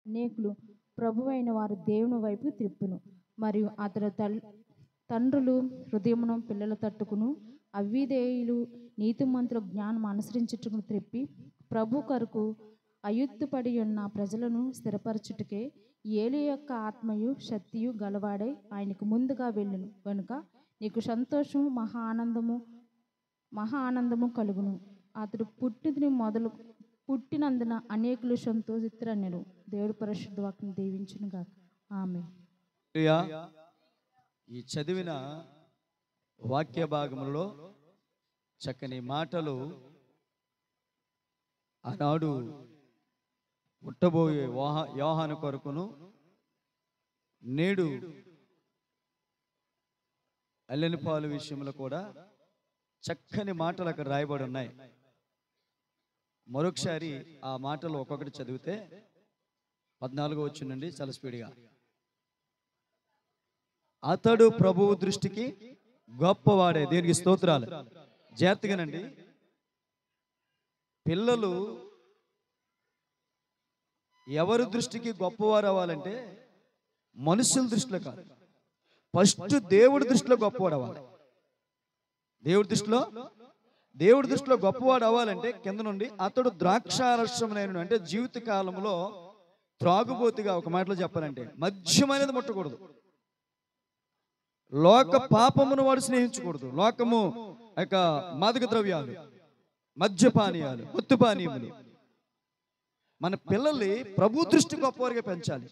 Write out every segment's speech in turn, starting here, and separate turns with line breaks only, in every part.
అనేకులు ప్రభువైన వారు దేవుని వైపు త్రిప్పును. మరియు అతడు తండ్రులు హృదయమును పిల్లల తట్టుకును అవిధేయులు నీతిమంతుల జ్ఞానం అనుసరించుటకు త్రిప్పి ప్రభు కొరకు అయుత్తుపడి ఉన్న ప్రజలను స్థిరపరచుటకే ఏలి యొక్క ఆత్మయు శక్తియు గలవాడై ఆయనకు ముందుగా వెళ్ళును కనుక నీకు సంతోషము మహా ఆనందము కలుగును. అతడు పుట్టినందున అనేకులు సంతోషితురనెను. దేవుడి పరిశుద్ధ వాక్యం దీవించును గాక. ఆమేన్.
ఈ చదివిన వాక్య భాగములో చక్కని మాటలు ఆనాడు పుట్టబోయే యోహాను కొరకును నేడు అల్లెని పాలు విషయంలో కూడా చక్కని మాటలు అక్కడ రాయబడి ఉన్నాయి. మరొకసారి ఆ మాటలు ఒక్కొక్కటి చదివితే 14 వచ్చిందండి చాలా స్పీడ్గా. అతడు ప్రభువు దృష్టికి గొప్పవాడే. దీనికి స్తోత్రాలు. జాగ్రత్తగానండి, పిల్లలు ఎవరి దృష్టికి గొప్పవారు అవ్వాలంటే మనుషుల దృష్టిలో కాదు, ఫస్ట్ దేవుడి దృష్టిలో గొప్పవాడు అవ్వాలి. దేవుడి దృష్టిలో గొప్పవాడు అవ్వాలంటే కింద నుండి అతడు ద్రాక్షారసమునైన అంటే జీవిత కాలంలో త్రాగుబోతుగా, ఒక మాటలో చెప్పాలంటే మద్యం అనేది ముట్టకూడదు. లోక పాపమును వాడు స్నేహించకూడదు. లోకము యొక్క మాదక ద్రవ్యాలు, మద్యపానీయాలు, మత్తుపానీయములు. మన పిల్లల్ని ప్రభు దృష్టి గొప్పవారిగా పెంచాలి.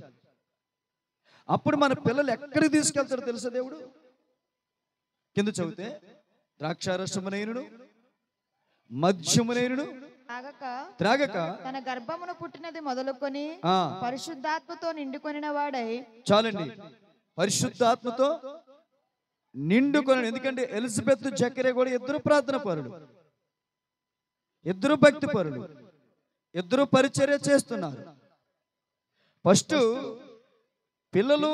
అప్పుడు మన పిల్లలు ఎక్కడికి తీసుకెళ్తాడో తెలుసా దేవుడు? కింద చదివితే ద్రాక్షారసమునైనను మద్యమునైనను త్రాగక
తన గర్భమును పుట్టినది మొదలుకొని పరిశుద్ధాత్మతో నిండుకొనిన వాడై.
చాలండి, పరిశుద్ధాత్మతో నిండుకొని. ఎందుకంటే ఎలిజబెత్ జకర్యా కూడా ఇద్దరు ప్రార్థన పరులు, ఇద్దరు భక్తి పరులు, ఇద్దరు పరిచర్య చేస్తున్నారు. ఫస్ట్ పిల్లలు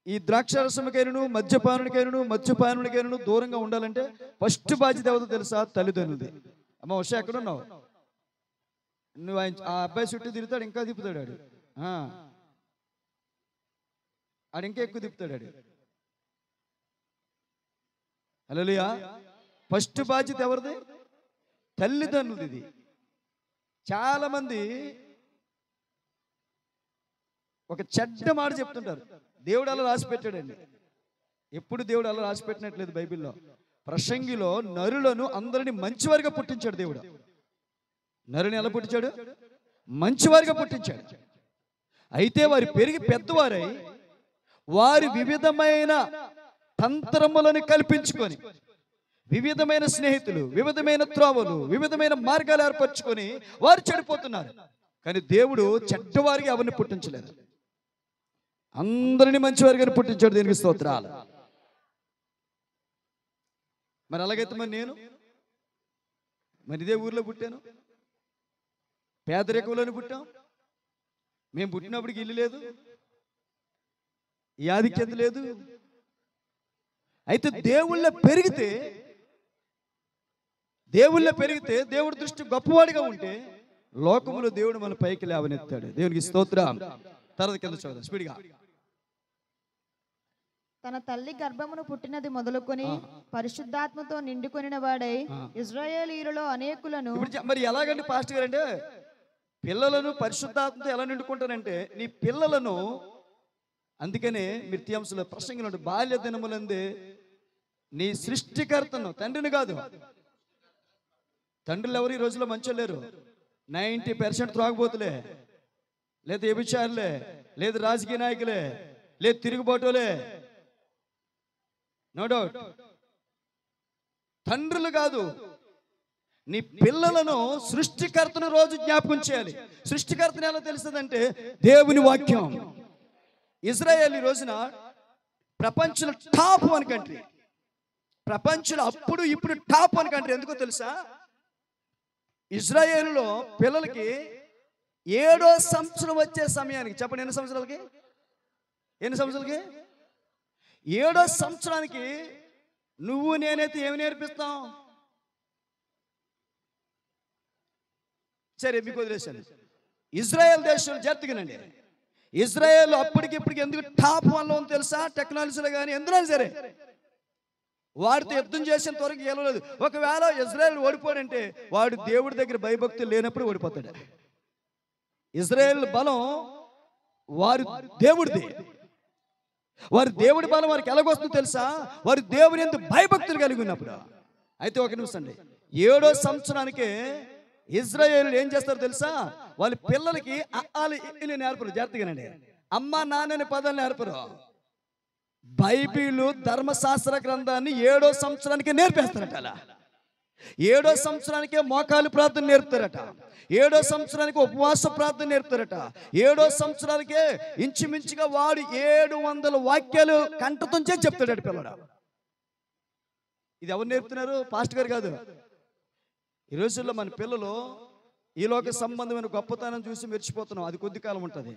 ఈ ద్రాక్షారసముకైనను మద్యపానునికైనను దూరంగా ఉండాలంటే ఫస్ట్ బాధ్యత ఎవరో తెలుసా? తల్లిదండ్రులది. అమ్మ ఉషా ఎక్కడ ఉన్నావు? నువ్వు ఆ అబ్బాయి చుట్టూ తిరుగుతాడు, ఇంకా తిప్పుతాడు ఆడు ఇంకా ఎక్కువ తిప్పుతాడు ఆడు. హల్లెలూయా. ఫస్ట్ బాధ్యత ఎవరిది? తల్లిదండ్రులది. చాలా మంది ఒక చెడ్డ మాట చెప్తుంటారు. దేవుడు అలా రాసి పెట్టాడండి. ఎప్పుడు దేవుడు అలా రాసి పెట్టినట్లేదు బైబిల్లో. ప్రసంగిలో నరులను అందరినీ మంచివారిగా పుట్టించాడు దేవుడు. నరుని ఎలా పుట్టించాడు? మంచివారిగా పుట్టించాడు. అయితే వారు పెరిగి పెద్దవారై వారి వివిధమైన తంత్రములను కల్పించుకొని, వివిధమైన స్నేహితులు, వివిధమైన త్రోవలు, వివిధమైన మార్గాలు ఏర్పరచుకొని వారు చెడిపోతున్నారు. కానీ దేవుడు చెడ్డవారికి ఎవరిని పుట్టించలేదు, అందరినీ మంచివారిగా పుట్టించాడు. దీనికి స్తోత్రాలు. మరి అలాగైతే మరి ఇదే ఊర్లో పుట్టాను, పేదరికంలోనే పుట్టాం. మేము పుట్టినప్పటికి ఇల్లు లేదు, ఈ ఆధిక్యత లేదు. అయితే దేవుళ్ళ పెరిగితే దేవుడి దృష్టి గొప్పవాడిగా ఉంటే లోకములో దేవుడు మన పైకి లేవనెత్తాడు. దేవునికి స్తోత్రం. తర్వాత కింద చూద్దాం స్పీడ్గా.
తన తల్లి గర్భమును పుట్టినది మొదలుకొని పరిశుద్ధాత్మతో నిండుకొనిన వాడై ఇశ్రాయేలీయులలో అనేకులను.
మరి ఎలాగండి పాస్టర్ గారు అంటే పిల్లలను పరిశుద్ధాత్మతో ఎలా నిండుకుంటారంటే నీ పిల్లలను, అందుకనే మిర్త్యాంశుల ప్రసంగంలో బాల్య దినములందే నీ సృష్టికర్తను, తండ్రిని కాదు. తండ్రులు ఎవరు ఈ రోజుల్లో మంచోళ్ళు లేరు. 90% త్రాగుబోతులే, లేదా వ్యభిచారులే, లేదా రాజకీయ నాయకులే, లేదు తిరుగుబాటులే. No doubt. తండ్రులు కాదు, నీ పిల్లలను సృష్టికర్తను రోజు జ్ఞాపకం చేయాలి. సృష్టికర్తను ఎలా తెలుస్తుందంటే దేవుని వాక్యం. ఇజ్రాయెల్ ఈ రోజున ప్రపంచంలో టాప్ 1 కంట్రీ. ప్రపంచంలో అప్పుడు ఇప్పుడు టాప్ 1 కంట్రీ. ఎందుకో తెలుసా? ఇజ్రాయేలులో పిల్లలకి 7వ సంవత్సరం వచ్చే సమయానికి, చెప్పండి ఎన్ని సంవత్సరాలకి? 7వ సంవత్సరానికి నువ్వు నేనైతే ఏమి నేర్పిస్తాం? సరే మీకు వదిలేశాను. ఇజ్రాయెల్ దేశంలో జరుగుతుందండి. ఇజ్రాయెల్ అప్పటికిప్పటికి ఎందుకు టాప్ 1లో ఉంది తెలుసా? టెక్నాలజీలో కానీ ఎందులో సరే వాడితో యుద్ధం చేసేంత వరకు గెలవలేదు. ఒకవేళ ఇజ్రాయెల్ ఓడిపోయాడంటే వాడు దేవుడి దగ్గర భయభక్తులు లేనప్పుడు ఓడిపోతాడు. ఇజ్రాయెల్ బలం వారి దేవుడిది. వారి దేవుడి బలం వారికి ఎలాగొస్తుందో తెలుసా? వారి దేవుని యందు భయభక్తులు కలిగి ఉన్నప్పుడు. అయితే ఒక నిమిషం అండి, 7వ సంవత్సరానికి ఇజ్రాయేల్ ఏం చేస్తారో తెలుసా? వాళ్ళ పిల్లలకి అఆలు ఇలు నేర్పరు. జాగ్రత్తగానండి, అమ్మ నాన్నని పదాలు నేర్పరు. బైబిల్ ధర్మశాస్త్ర గ్రంథాన్ని 7వ సంవత్సరానికి నేర్పేస్తారట. అలా 7వ సంవత్సరానికే మోకాలు ప్రార్థన నేర్పుతారట. 7వ సంవత్సరానికి ఉపవాస ప్రార్థన నేర్పుతారట. 7వ సంవత్సరానికే ఇంచుమించుగా వాడు 700 వాక్యాలు కంఠతుంచే చెప్తాడట పిల్లడు. ఇది ఎవరు నేర్పుతున్నారు? పాస్టర్ గారు కాదు. ఈ రోజుల్లో మన పిల్లలు ఈ లోక సంబంధమైన గొప్పతనం చూసి మెరిచిపోతున్నాం. అది కొద్ది కాలం ఉంటుంది.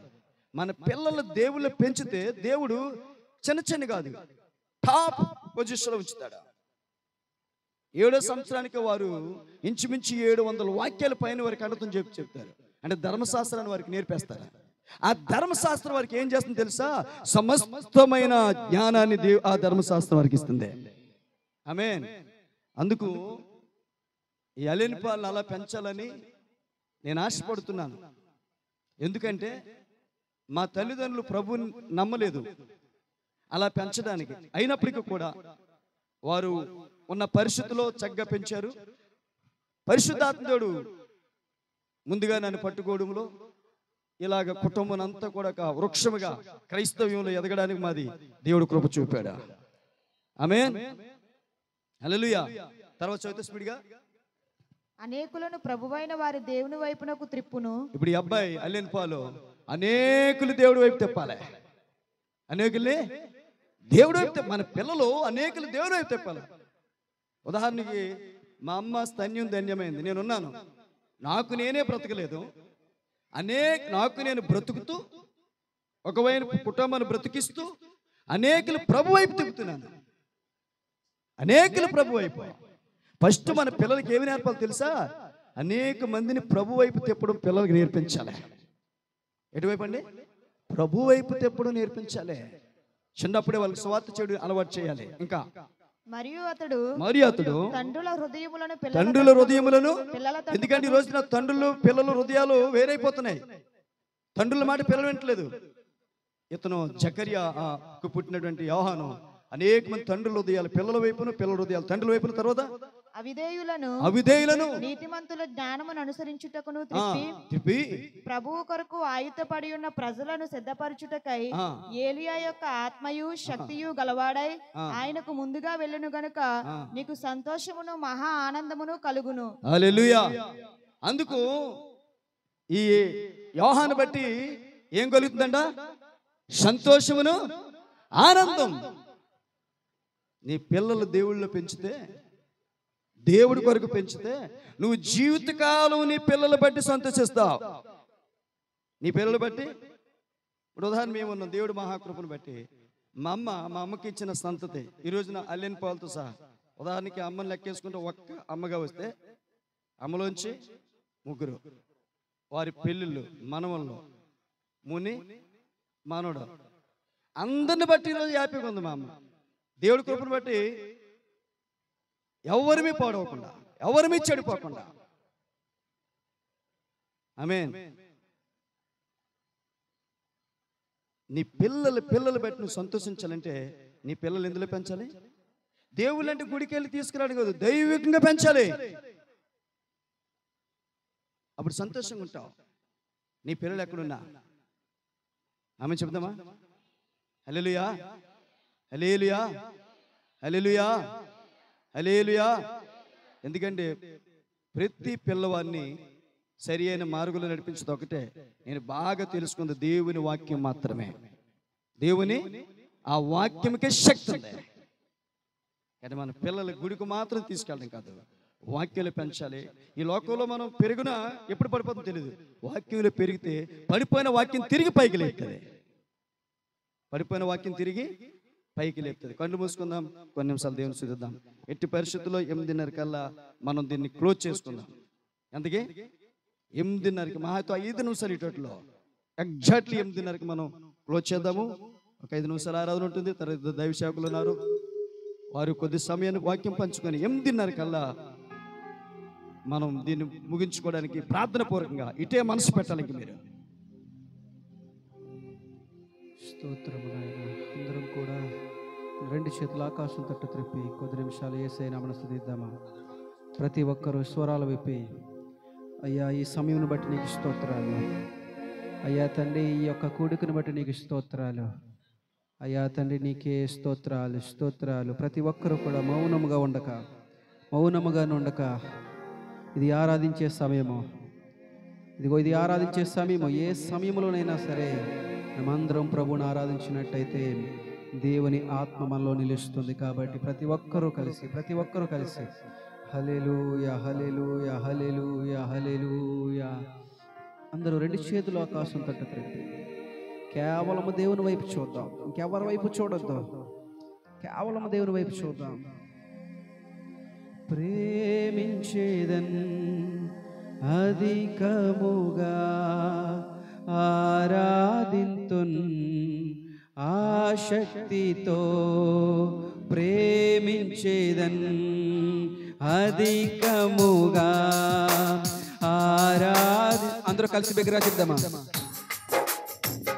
మన పిల్లలు దేవుళ్ళు పెంచితే దేవుడు చిన్న చిన్న కాదు, టాప్ పొజిషన్లో ఉంచుతాడు. 7వ సంవత్సరానికి వారు ఇంచుమించు 700 వాక్యాల పైన వారికి అండతం చెప్తారు. అంటే ధర్మశాస్త్రాన్ని వారికి నేర్పేస్తారు. ఆ ధర్మశాస్త్రం వారికి ఏం చేస్తుంది తెలుసా? సమస్తమైన జ్ఞానాన్ని ఆ ధర్మశాస్త్రం వారికి ఇస్తుంది. ఆమేన్. అందుకు ఈ అలెన్ పాలను అలా పెంచాలని నేను ఆశపడుతున్నాను. ఎందుకంటే మా తల్లిదండ్రులు ప్రభువుని నమ్మలేదు అలా పెంచడానికి. అయినప్పటికీ కూడా వారు ఉన్న పరిస్థితిలో చక్కగా పెంచారు. పరిశుద్ధాత్ముడు ముందుగా నన్ను పట్టుకోవడంలో ఇలాగ కుటుంబం అంతా కూడా ఒక వృక్షముగా క్రైస్తవ్యంలో ఎదగడానికి మాది దేవుడు కృప చూపాడు. ఆమేన్. హల్లెలూయా. తర్వాత చదివితే స్పీడ్గా.
అనేకులను ప్రభువైన వారి దేవుని వైపునకు త్రిప్పును.
ఇప్పుడు ఈ అబ్బాయి అల్లెన్ పాలు అనేకులు దేవుడి వైపు తిప్పాలి. అనేకుల్ని దేవుడి వైపు మన పిల్లలు అనేకులు దేవుడి వైపు తిప్పాలి. ఉదాహరణకి మా అమ్మ స్తన్యం ధన్యమైంది. నేనున్నాను, నాకు నేనే బ్రతకలేదు. నాకు నేను బ్రతుకుతూ ఒకవైపు కుటుంబాన్ని బ్రతికిస్తూ అనేకులు ప్రభు వైపు తిప్పుతున్నాను. అనేకులు ప్రభు వైపు. ఫస్ట్ మన పిల్లలకి ఏమి నేర్పాలి తెలుసా? అనేక మందిని ప్రభు వైపు తిప్పడం పిల్లలకి నేర్పించాలి. ఎటువైపు అండి? ప్రభు వైపు తిప్పడం నేర్పించాలి. చిన్నప్పుడే వాళ్ళకి సువార్త చేయడం అలవాటు చేయాలి. ఇంకా
మరియు అతడు
తండ్రుల
హృదయములను
ఎందుకంటే ఈ రోజున పిల్లల హృదయాలు వేరైపోతున్నాయి. తండ్రుల మాట పిల్లలు వింటలేదు. ఇతను జకర్యాకు పుట్టినటువంటి యోహాను అనేక మంది తండ్రుల హృదయాలు పిల్లల వైపును, పిల్లల హృదయాలు తండ్రుల వైపును, తర్వాత అవిధేయులను
నీతిమంతుల జ్ఞానమును అనుసరించుటకును త్రిప్పి ప్రభువు కొరకు ఆయుధపడి ఉన్న ప్రజలను సిద్ధపరచుటకై ఏలియా యొక్క ఆత్మయు శక్తియు గలవాడై ఆయనకు ముందుగా వెళ్ళును గనుక నీకు సంతోషమును మహా ఆనందమును కలుగును.
హల్లెలూయా. అందుకు ఈ యోహాను బట్టి ఏం కలుగుతుందంట? సంతోషమును ఆనందం. నీ పిల్లలు దేవుళ్ళు పెంచితే, దేవుడి కొరకు పెంచితే నువ్వు జీవితకాలం నీ పిల్లలు బట్టి సంతోషిస్తావు. నీ పిల్లలు బట్టి. ఇప్పుడు ఉదాహరణ మేము ఉన్నాం, దేవుడి మహాకృపను బట్టి మా అమ్మకి ఇచ్చిన సంతతి ఈ రోజున అల్లెన్ పాలతో సహా. ఉదాహరణకి అమ్మని లెక్కేసుకుంటే ఒక్క అమ్మగా వస్తే అమ్మలోంచి 3 వారి పెళ్ళిళ్ళు, మనవళ్ళు, ముని, మనవడు, అందరిని బట్టి ఈరోజు హ్యాపీగా ఉంది మా అమ్మ. దేవుడి కృపను బట్టి ఎవరిమీ పాడవకుండా, ఎవరిమీ చెడిపోకుండా. ఆమేన్. నీ పిల్లలు బట్టి నువ్వు సంతోషించాలంటే నీ పిల్లలు ఎందులో పెంచాలి? దేవుళ్ళు అంటే గుడికి వెళ్ళి తీసుకురాడు కాదు, దైవికంగా పెంచాలి. అప్పుడు సంతోషంగా ఉంటావు. నీ పిల్లలు ఎక్కడున్నా ఆమె చెప్దామా? హల్లెలూయా, హల్లెలూయా, హల్లెలూయా, హల్లెలూయా. ఎందుకంటే ప్రతి పిల్లవాడిని సరి అయిన మార్గంలో నడిపించదు ఒకటే. నేను బాగా తెలుసుకుంది దేవుని వాక్యం మాత్రమే. దేవుని ఆ వాక్యంకే శక్తి ఉంది. కానీ మన పిల్లల గుడికి మాత్రం తీసుకెళ్ళడం కాదు, వాక్యాలు పెంచాలి. ఈ లోకంలో మనం పెరిగినా ఎప్పుడు పడిపోతుందో తెలియదు. వాక్యంలో పెరిగితే పడిపోయిన వాక్యం తిరిగి పైకి లేపుతుంది. పడిపోయిన వాక్యం తిరిగి పైకి లేపుతుంది. కళ్ళు మూసుకుందాం, కొన్ని నిమిషాలు దేవుని స్తుతిద్దాం. ఎట్టి పరిస్థితుల్లో 8:30 కల్లా మనం దీన్ని క్లోజ్ చేసుకుందాం. అందుకే 8:30కి మహాతో 5 నిమిషాలు ఇటట్లో ఎగ్జాక్ట్లీ 8:30కి మనం క్లోజ్ చేద్దాము. ఒక 5 నిమిషాలు ఆరాధన ఉంటుంది. తర్వాత దైవ సేవకులు ఉన్నారు, వారు కొద్ది సమయానికి వాక్యం పంచుకొని 8:30 కల్లా మనం దీన్ని ముగించుకోవడానికి ప్రార్థన పూర్వకంగా ఇటే మనసు పెట్టాలి. మీరు
స్తోత్రము నాయన. అందరం కూడా 2 చేతుల ఆకాశం తట్టు త్రిప్పి కొద్ది నిమిషాలు యేసయ్య నామమున స్తుతిద్దామా. ప్రతి ఒక్కరూ స్వరాలు విప్పి, అయ్యా ఈ సమయం బట్టి నీకు స్తోత్రాలు, అయ్యా తండ్రి ఈ యొక్క కూడికను బట్టి నీకు స్తోత్రాలు, అయ్యా తండ్రి నీకే స్తోత్రాలు స్తోత్రాలు. ప్రతి ఒక్కరూ కూడా మౌనముగా ఉండక ఇది ఆరాధించే సమయము, ఇదిగో ఇది ఆరాధించే సమయము. ఏ సమయంలోనైనా సరే మనమందరం ప్రభువుని ఆరాధించినట్టయితే దేవుని ఆత్మ మనలో నిలుస్తుంది. కాబట్టి ప్రతి ఒక్కరూ కలిసి హల్లెలూయా హల్లెలూయా హల్లెలూయా హల్లెలూయా. అందరూ 2 చేతుల ఆకాశం తట్టు త్రిప్పి కేవలము దేవుని వైపు చూద్దాం. ఇంకెవరి వైపు చూడొద్దు, కేవలము దేవుని వైపు చూద్దాం. ప్రేమించేదన్ అధికముగా ఆరాధింతున్ ఆశక్తితో, ప్రేమించేదన్ అధికముగా అందరూ కలిసి బిగ్గరగా చెప్దామా?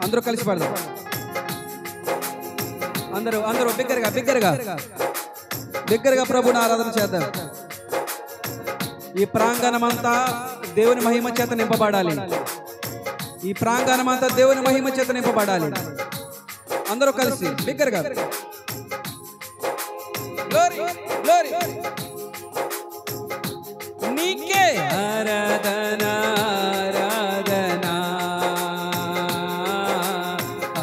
అందరూ కలిసి పాడదాం. అందరూ బిగ్గరగా ప్రభుని ఆరాధన చేద్దాం. ఈ ప్రాంగణమంతా దేవుని మహిమ చేత నింపబడాలి. ఈ ప్రాంగణమంతా దేవుని మహిమ చేత నింపబడాలి. అందరూ కలిసి బిగ్గరగా నీకే ఆరాధన ఆరాధన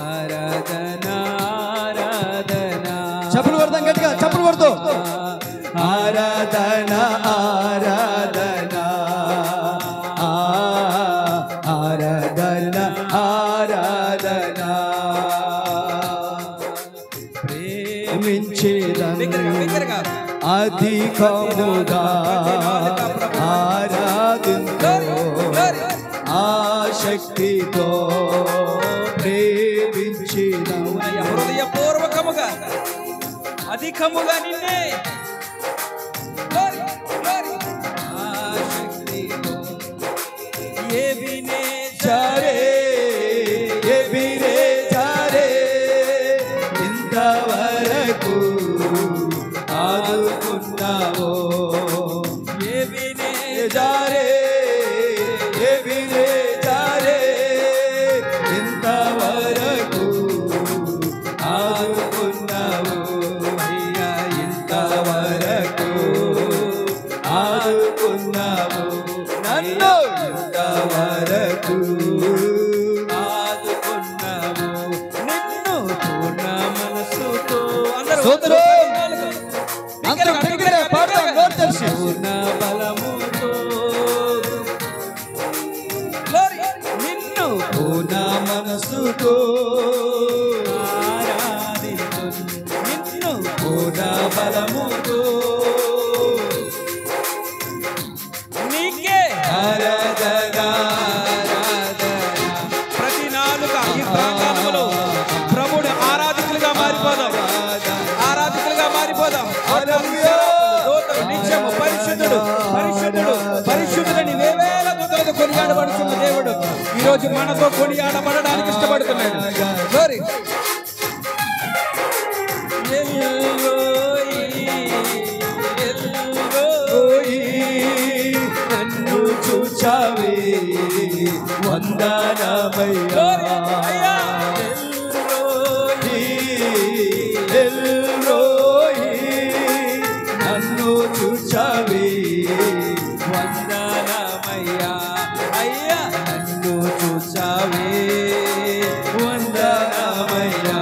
ఆరాధన ఆరాధన.
చప్పలు కొడదాం గట్టిగా, చప్పలు కొడతాం. ఆరాధన ఆరాధన ఆరాధన ఆరాధన. ప్రేమించేదను అధికముగా ఆరాధించు ఆశక్తితో, ప్రేమించేదను
హృదయపూర్వకముగా అధికముగా నిన్నే ఆశక్తితో.
ఇంతవరకు ఆదుకున్నావో ఇంతవరకు ఆదుకున్నావు అయ్యా, ఇంతవరకు ఆదుకున్నావు నన్ను, ఇంతవరకు ఆదుకున్నావు నిన్ను పూర్ణ మనసుతో. అందరూ పూర్ణ బలముతో నిన్ను పూర్ణ మనసుతో ఆరాధించు, నిన్ను పూర్ణ బలముతో నీకే ఆరాధన ఆరాధన.
ప్రతి నాలుక ఈ ప్రాంగణంలో ప్రభువుని ఆరాధికులుగా మారిపోదాం. నిత్యము పరిశుద్ధుడు పరిశుద్ధుడు పరిశుద్ధుడని వేవేల దూతలతో కొనియాడబడుతున్న దేవుడు ఈరోజు మనతో కొనియాడబడడానికి ఇష్టపడుతున్నాడు.
నన్ను చూచావే వందనమయ్యా, నన్ను చూచావే వందనమయ్యా, అయ్యా నన్ను చూచావే వందనమయ్యా,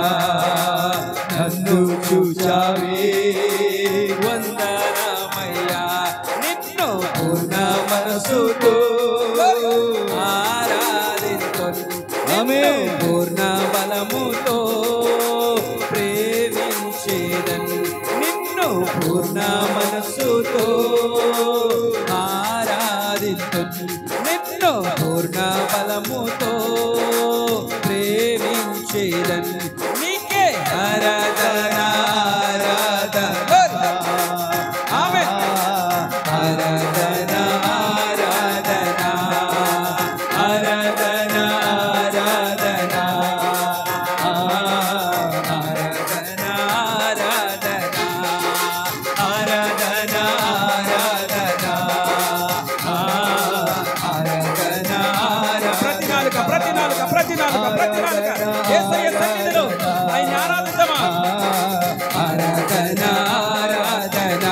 నన్ను చూచావే వందనమయ్యా, నిన్ను పూర్ణ మనసుతో ఆరాధించును, ఆమేన్ పూర్ణ బలముతో ప్రేమించేదను, నిన్ను పూర్ణ మనసుతో ఆరాధించును, నిన్ను
బలముతో ప్రేమించేదన్ నీకే ఆరాధన ఆరాధన ఆమేన్ ఆరాధన ఆరాధన ఆరాధన ఆరాధన ఆరాధన ఆరాధన ఆరాధన ఆరాధన ప్రతి నాలుక యేసయ్య సన్నిధిలో ఆయన ఆరాధిద్దామా ఆరాధన ఆరాధన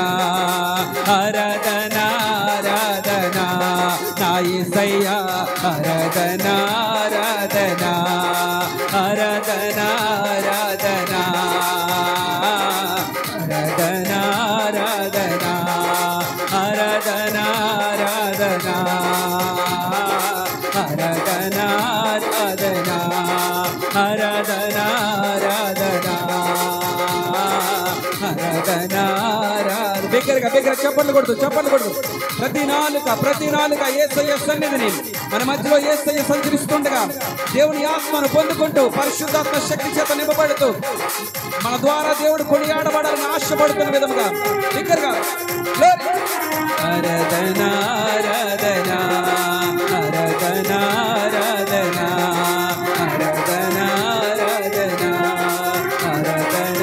ఆరాధన ఆరాధన నా యేసయ్య ఆరాధన ఆరాధన ఆరాధన ఆరాధన ఆరాధన ఆరాధన ఆరాధన ఆరాధన ఆరాధన ఆరాధన ఆరాధన ఆరాధన ఆరాధన బిగ్గరగా చప్పట్లు కొడుతూ ప్రతి నాలుక యేసయ్య సన్నిధిని మన మధ్యలో యేసయ్య సంచరిస్తుండగా దేవుని ఆత్మను పొందుకుంటూ పరిశుద్ధాత్మ శక్తి చేత నింపబడుతూ మన ద్వారా దేవుడు కొనియాడబడాలని ఆశపడుతున్న విధముగా బిగ్గరగా ఆరాధన ఆరాధన ఆరాధన ఆరాధన ఆరాధన ఆరాధన ఆరాధన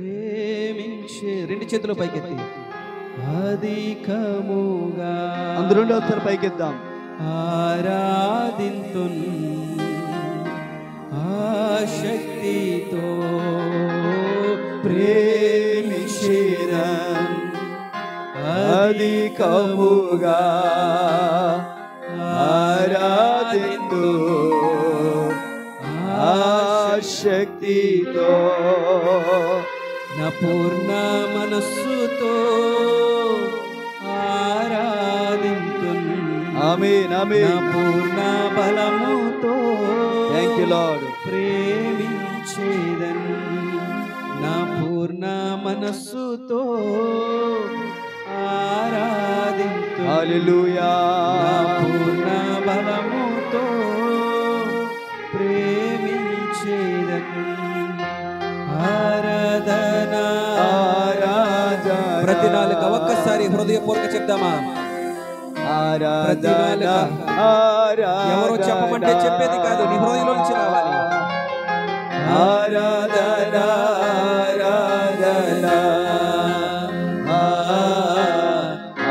ప్రేమించే రెండు చేతులు పైకెత్తి అధికముగా
అందరూ ఒకసారి పైకెత్తాం
ఆరాధింతున్ ఆశక్తితో ప్రేమించిరన్
అధికముగా ఆరాధింతు ఆశక్తితో
నా పూర్ణ మనస్సుతో ఆరాధింతున్
ఆమేన్
నా
ఆమేన్
పూర్ణ బలముతో
థాంక్ యూ లార్డ్
ప్రేమించేదన్ నా పూర్ణ మనస్సుతో ఆరాధింతు
హల్లెలూయా
నా పూర్ణ బలముతో ప్రేమించేదన్ ఆరాధన
ఆరాధన
ప్రతి నాలుక ఒక్కసారి హృదయపూర్వక చెప్దామా
ఆరాధన
ఎవరో చెప్పమంటే చెప్పేది కాదు నీ హృదయంలో నుంచి రావాలి
ఆరాధన ఆరాధన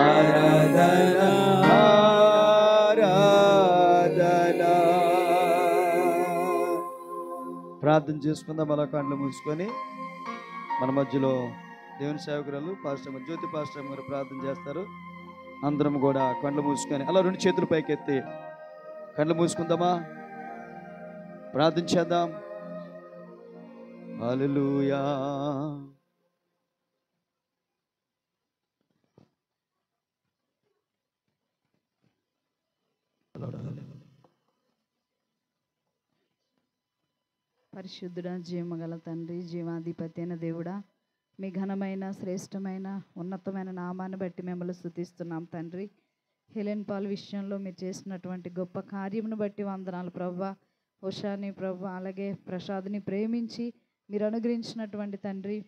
ఆరాధన ఆరాధన ప్రార్థన చేసుకుందాం అలా కళ్ళు మూసుకొని మన మధ్యలో దేవుని సేవకురాలు పాస్టర్ జ్యోతి పాస్టర్ గారు ప్రార్థన చేస్తారు అందరం కూడా కళ్ళు మూసుకొని అలా రెండు చేతులు పైకెత్తి కళ్ళు మూసుకుందామా ప్రార్థన చేద్దాం హల్లెలూయా
పరిశుద్ధుడా జీవమగల తండ్రి జీవాధిపతి అయిన దేవుడా మీ ఘనమైన శ్రేష్టమైన ఉన్నతమైన నామాన్ని బట్టి మిమ్మల్ని స్తుతిస్తున్నాం తండ్రి హెలెన్ పాల్ విషయంలో మీరు చేసినటువంటి గొప్ప కార్యమును బట్టి వందనాలు ప్రవ్వా ఉషాని ప్రవ్వా అలాగే ప్రసాద్ని ప్రేమించి మీరు అనుగ్రహించినటువంటి తండ్రి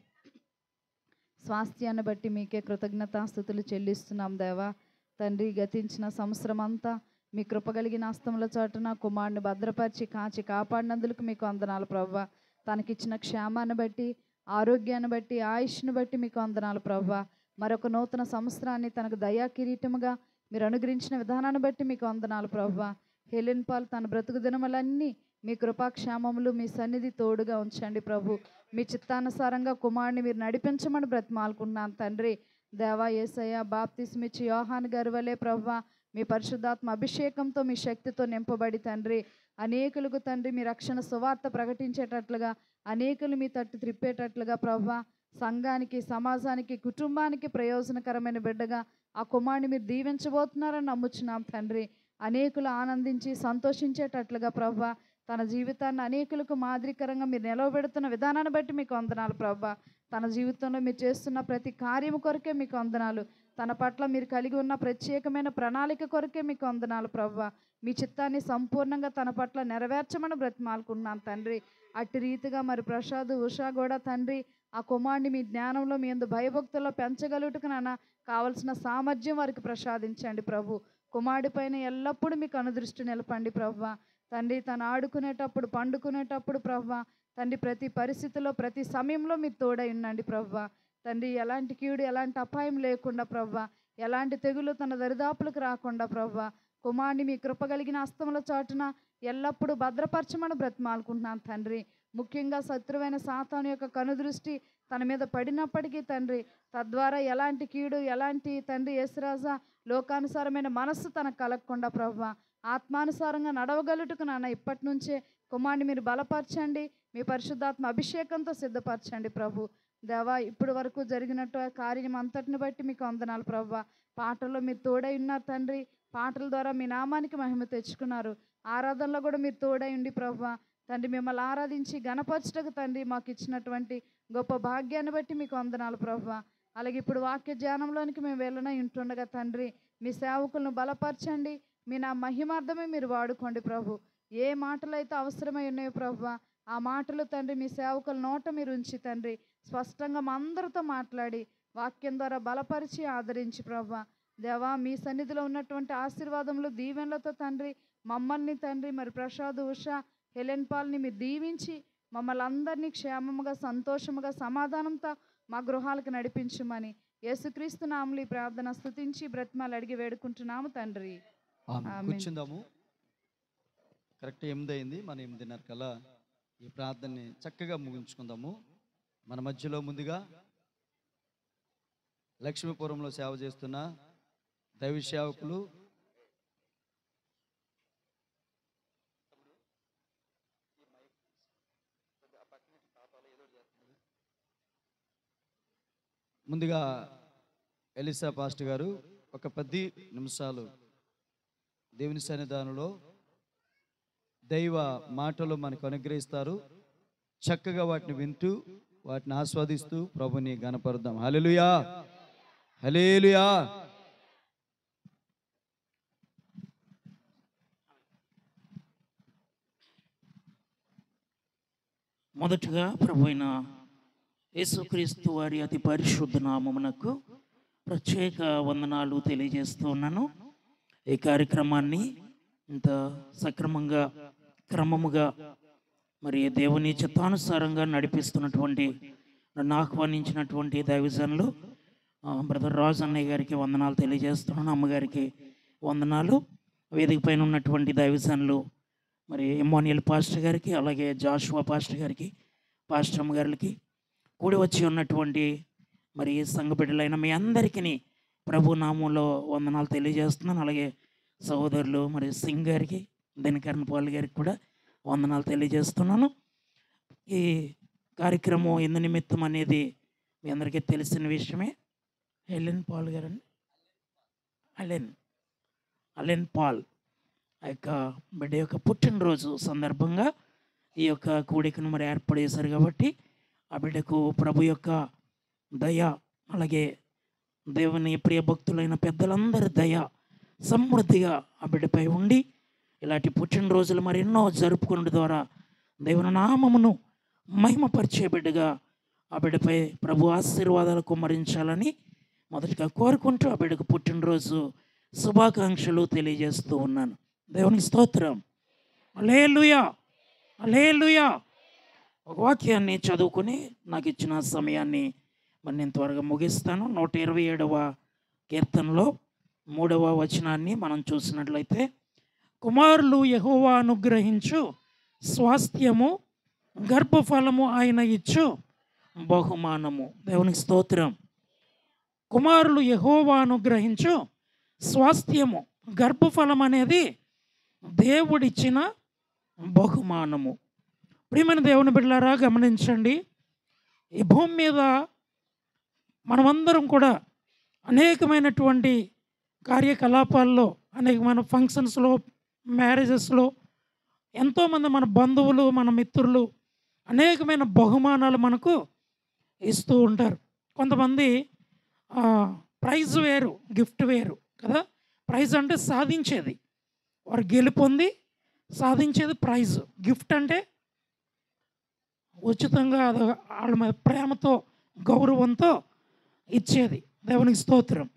స్వాస్థ్యాన్ని బట్టి మీకే కృతజ్ఞతాస్తుతులు చెల్లిస్తున్నాం దేవా తండ్రి గతించిన సంవత్సరం అంతా మీ కృప కలిగిన హస్తముల చాటున కుమారుని భద్రపరిచి కాచి కాపాడినందుకు మీకు వందనాలు ప్రవ్వా తనకిచ్చిన క్షేమాన్ని బట్టి ఆరోగ్యాన్ని బట్టి ఆయుష్ను బట్టి మీకు వందనాలు ప్రవ్వా మరొక నూతన సంవత్సరాన్ని తనకు దయా కిరీటముగా మీరు అనుగ్రహించిన విధానాన్ని బట్టి మీకు వందనాలు ప్రవ్వా హెలెన్ పాల్ తన బ్రతుకు దినములన్నీ మీ కృపాక్షేమములు మీ సన్నిధి తోడుగా ఉంచండి ప్రభు మీ చిత్తానుసారంగా కుమారుని మీరు నడిపించమని బ్రతిమాలుకున్నాను తండ్రి దేవా యేసయ్య బాప్తిస్మిచ్చి యోహాను గారి వలె ప్రవ్వా మీ పరిశుద్ధాత్మ అభిషేకంతో మీ శక్తితో నింపబడి తండ్రి అనేకులకు తండ్రి మీ రక్షణ సువార్త ప్రకటించేటట్లుగా అనేకులు మీ తట్టు త్రిప్పేటట్లుగా ప్రవ్వా సంఘానికి సమాజానికి కుటుంబానికి ప్రయోజనకరమైన బిడ్డగా ఆ కుమారుని మీరు దీవించబోతున్నారని నమ్ముచున్నాం తండ్రి అనేకులు ఆనందించి సంతోషించేటట్లుగా ప్రవ్వా తన జీవితాన్ని అనేకులకు మాదిరికరంగా మీరు నిలవబెడుతున్న విధానాన్ని బట్టి మీకు వందనాలు ప్రవ్వా తన జీవితంలో మీరు చేస్తున్న ప్రతి కార్యము కొరకే మీకు వందనాలు. తన పట్ల మీరు కలిగి ఉన్న ప్రత్యేకమైన ప్రణాళిక కొరకే మీకు వందనాలు ప్రభువా. మీ చిత్తాన్ని సంపూర్ణంగా తన పట్ల నెరవేర్చమని బ్రతిమాలుకున్నాను తండ్రి. అట్టి రీతిగా మరి ప్రసాద్, ఉషా కూడా తండ్రి ఆ కుమారుని మీ జ్ఞానంలో మీ యందు భయభక్తుల్లో పెంచగలుగుటకు నాన్న కావలసిన సామర్థ్యం వారికి ప్రసాదించండి ప్రభు. కుమారుడి పైన ఎల్లప్పుడూ మీకు అనుదృష్టి నిలపండి ప్రభువా. తండ్రి తను ఆడుకునేటప్పుడు, పండుకునేటప్పుడు ప్రభువా తండ్రి ప్రతి పరిస్థితిలో, ప్రతి సమయంలో మీరు తోడై ఉండండి ప్రభువా. తండ్రి ఎలాంటి కీడు, ఎలాంటి అపాయం లేకుండా ప్రభువా, ఎలాంటి తెగులు తన దరిదాపులకు రాకుండా ప్రభువా కుమారుని మీ కృప కలిగిన హస్తముల చాటున ఎల్లప్పుడూ భద్రపరచమని బ్రతిమాలుకుంటున్నాను తండ్రి. ముఖ్యంగా శత్రువైన సాతాను యొక్క కనుదృష్టి తన మీద పడినప్పటికీ తండ్రి తద్వారా ఎలాంటి కీడు, ఎలాంటి తండ్రి యేసురాజా లోకానుసారమైన మనస్సు తనకు కలగకుండా ప్రభువా ఆత్మానుసారంగా నడవగలుగుటకు నాన్న ఇప్పటి నుంచే కుమారుని మీరు బలపరచండి. మీ పరిశుద్ధాత్మ అభిషేకంతో సిద్ధపరచండి ప్రభు. దేవా ఇప్పుడు వరకు జరిగినట్టు ఆ కార్యం అంతటిని బట్టి మీకు వందనాలు ప్రభువా. పాటల్లో మీరు తోడై ఉన్నారు తండ్రి. పాటల ద్వారా మీ నామానికి మహిమ తెచ్చుకున్నారు. ఆరాధనలో కూడా మీరు తోడై ఉండి ప్రభువా తండ్రి మిమ్మల్ని ఆరాధించి గణపరచుటకు తండ్రి మాకు ఇచ్చినటువంటి గొప్ప భాగ్యాన్ని బట్టి మీకు వందనాలు ప్రభువా. అలాగే ఇప్పుడు వాక్య ధ్యానంలోనికి మేము వెళ్ళనై ఉంటుండగా తండ్రి మీ సేవకులను బలపరచండి. మీ నా మహిమార్థమే మీరు వాడుకోండి ప్రభు. ఏ మాటలు అయితే అవసరమై ఉన్నాయో ప్రభువా ఆ మాటలు తండ్రి మీ సేవకుల నోట మీరు ఉంచి తండ్రి స్పష్టంగా మా అందరితో మాట్లాడి వాక్యం ద్వారా బలపరిచి ఆదరించి ప్రభువా దేవా మీ సన్నిధిలో ఉన్నటువంటి ఆశీర్వాదములు, దీవెనలతో తండ్రి మమ్మల్ని తండ్రి మరి ప్రసాద్, ఉషా, హెలెన్ పాల్ని మీరు దీవించి మమ్మల్ని అందరినీ క్షేమముగా, సంతోషముగా, సమాధానంతో మా గృహాలకు నడిపించమని యేసుక్రీస్తు నామములో ఈ ప్రార్థన స్తుతించి బ్రతిమాలు అడిగి వేడుకుంటున్నాము తండ్రి. ఆమేన్.
కూర్చుందాము. కరెక్ట్ 8 అయింది. మన 8:30 కల్లా ఈ ప్రార్థనని చక్కగా ముగించుకుందాము. మన మధ్యలో ముందుగా లక్ష్మీపురంలో సేవ చేస్తున్న దైవ సేవకులు ముందుగా ఎలిసా పాస్టర్ గారు ఒక 10 నిమిషాలు దేవుని సన్నిధానంలో దైవ మాటలు మనకు అనుగ్రహిస్తారు. చక్కగా వాటిని వింటూ వాటిని ఆస్వాదిస్తూ ప్రభుని గణపరుద్దాం. హల్లెలూయా, హల్లెలూయా.
మొదటగా ప్రభు అయిన యేసుక్రీస్తు వారి అతి పరిశుద్ధ నామమునకు ప్రత్యేక వందనాలు తెలియజేస్తూ ఉన్నాను. ఈ కార్యక్రమాన్ని ఇంత సక్రమంగా, క్రమముగా మరి దేవుని చిత్తానుసారంగా నడిపిస్తున్నటువంటి నన్ను ఆహ్వానించినటువంటి దైవజనులు బ్రదర్ రాజు అన్నయ్య గారికి వందనాలు తెలియజేస్తున్నాను. అమ్మగారికి వందనాలు. వేదిక పైన ఉన్నటువంటి దైవజనులు మరి ఎమ్మాన్యుయల్ పాస్టర్ గారికి, అలాగే జాషువా పాస్టర్ గారికి, పాస్టర్ అమ్మ గారికి, కూడి వచ్చి ఉన్నటువంటి మరి సంఘ బిడ్డలైన మీ అందరికీ ప్రభు నామంలో వందనాలు తెలియజేస్తున్నాను. అలాగే సహోదరులు మరి సింగ్ గారికి, దినకరణ్ పాల్ గారికి కూడా వందనాలు తెలియజేస్తున్నాను. ఈ కార్యక్రమం ఎందు నిమిత్తం అనేది మీ అందరికీ తెలిసిన విషయమే. హెలెన్ పాల్ గారండి, అలెన్ పాల్ ఆ యొక్క బిడ్డ యొక్క పుట్టినరోజు సందర్భంగా ఈ యొక్క కూడికను మరి ఏర్పాటు చేశారు కాబట్టి ఆ బిడ్డకు ప్రభు యొక్క దయ, అలాగే దేవుని ప్రియ భక్తులైన పెద్దలందరి దయ సమృద్ధిగా ఆ బిడ్డపై ఉండి ఇలాంటి పుట్టినరోజులు మరి ఎన్నో జరుపుకునే ద్వారా దేవుని నామమును మహిమపరిచే బిడ్డగా ఆ బిడ్డపై ప్రభు ఆశీర్వాదాలు కుమ్మరించాలని మొదటిగా కోరుకుంటూ ఆ బిడ్డకు పుట్టినరోజు శుభాకాంక్షలు తెలియజేస్తూ ఉన్నాను. దేవునికి స్తోత్రం. హల్లెలూయా, హల్లెలూయా. ఒక వాక్యాన్ని చదువుకుని నాకు ఇచ్చిన సమయాన్ని మరి నేను త్వరగా ముగిస్తాను. 127వ కీర్తనలో 3వ వచనాన్ని మనం చూసినట్లయితే, కుమారులు యెహోవా అనుగ్రహించు స్వాస్థ్యము, గర్భఫలము ఆయన ఇచ్చు బహుమానము. దేవునికి స్తోత్రం. కుమారులు యెహోవా అనుగ్రహించు స్వాస్థ్యము, గర్భఫలం అనేది దేవుడిచ్చిన బహుమానము. ప్రియమైన దేవుని బిడ్డలారా గమనించండి, ఈ భూమి మీద మనమందరం కూడా అనేకమైనటువంటి కార్యకలాపాల్లో, అనేకమైన ఫంక్షన్స్లో, మ్యారేజెస్లో ఎంతోమంది మన బంధువులు, మన మిత్రులు అనేకమైన బహుమానాలు మనకు
ఇస్తూ ఉంటారు. కొంతమంది ప్రైజ్ వేరు, గిఫ్ట్ వేరు కదా. ప్రైజ్ అంటే సాధించేది, వారు గెలుపొంది సాధించేది ప్రైజ్. గిఫ్ట్ అంటే ఉచితంగా అది వాళ్ళ మీద ప్రేమతో గౌరవంతో ఇచ్చేది. దేవునికి స్తోత్రం.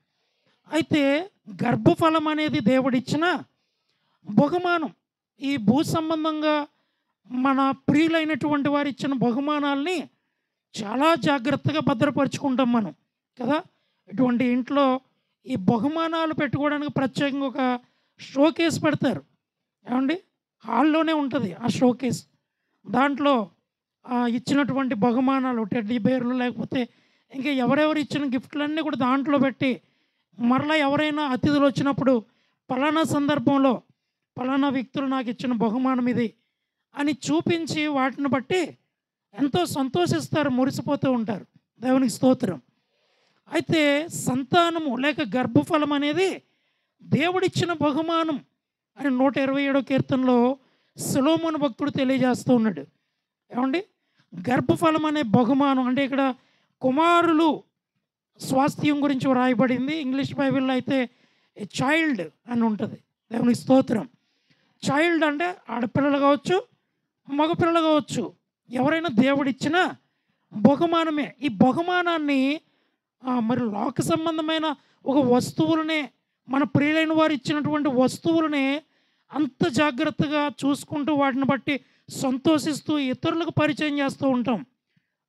అయితే గర్భఫలం అనేది దేవుడిచ్చిన బహుమానం. ఈ భూ సంబంధంగా మన ప్రియులైనటువంటి వారు ఇచ్చిన బహుమానాల్ని చాలా జాగ్రత్తగా భద్రపరుచుకుంటాం మనం కదా. ఇటువంటి ఇంట్లో ఈ బహుమానాలు పెట్టుకోవడానికి ప్రత్యేకంగా ఒక షోకేస్ పెడతారు. ఏమండి, హాల్లోనే ఉంటుంది ఆ షోకేస్. దాంట్లో ఇచ్చినటువంటి బహుమానాలు, టెడ్డీ బేర్లు, లేకపోతే ఇంకా ఎవరెవరు ఇచ్చిన గిఫ్ట్లన్నీ కూడా దాంట్లో పెట్టి, మరలా ఎవరైనా అతిథులు వచ్చినప్పుడు పలానా సందర్భంలో పలానా వ్యక్తులు నాకు ఇచ్చిన బహుమానం ఇది అని చూపించి వాటిని బట్టి ఎంతో సంతోషిస్తారు, మురిసిపోతూ ఉంటారు. దేవునికి స్తోత్రం. అయితే సంతానము లేక గర్భఫలం అనేది దేవుడిచ్చిన బహుమానం అని 127వ కీర్తనలో సొలొమోను భక్తుడు తెలియజేస్తూ ఉన్నాడు. ఏమండి, గర్భఫలం అనే బహుమానం అంటే ఇక్కడ కుమారులు స్వాస్థ్యం గురించి వ్రాయబడింది. ఇంగ్లీష్ బైబిల్లో అయితే ఏ చైల్డ్ అని ఉంటుంది. దేవునికి స్తోత్రం. చైల్డ్ అంటే ఆడపిల్లలు కావచ్చు, మగపిల్లలు కావచ్చు, ఎవరైనా దేవుడిచ్చిన బహుమానమే. ఈ బహుమానాన్ని మరి లోక సంబంధమైన ఒక వస్తువులనే, మన ప్రియులైన వారు ఇచ్చినటువంటి వస్తువులనే అంత జాగ్రత్తగా చూసుకుంటూ వాటిని బట్టి సంతోషిస్తూ ఇతరులకు పరిచయం చేస్తూ ఉంటాం.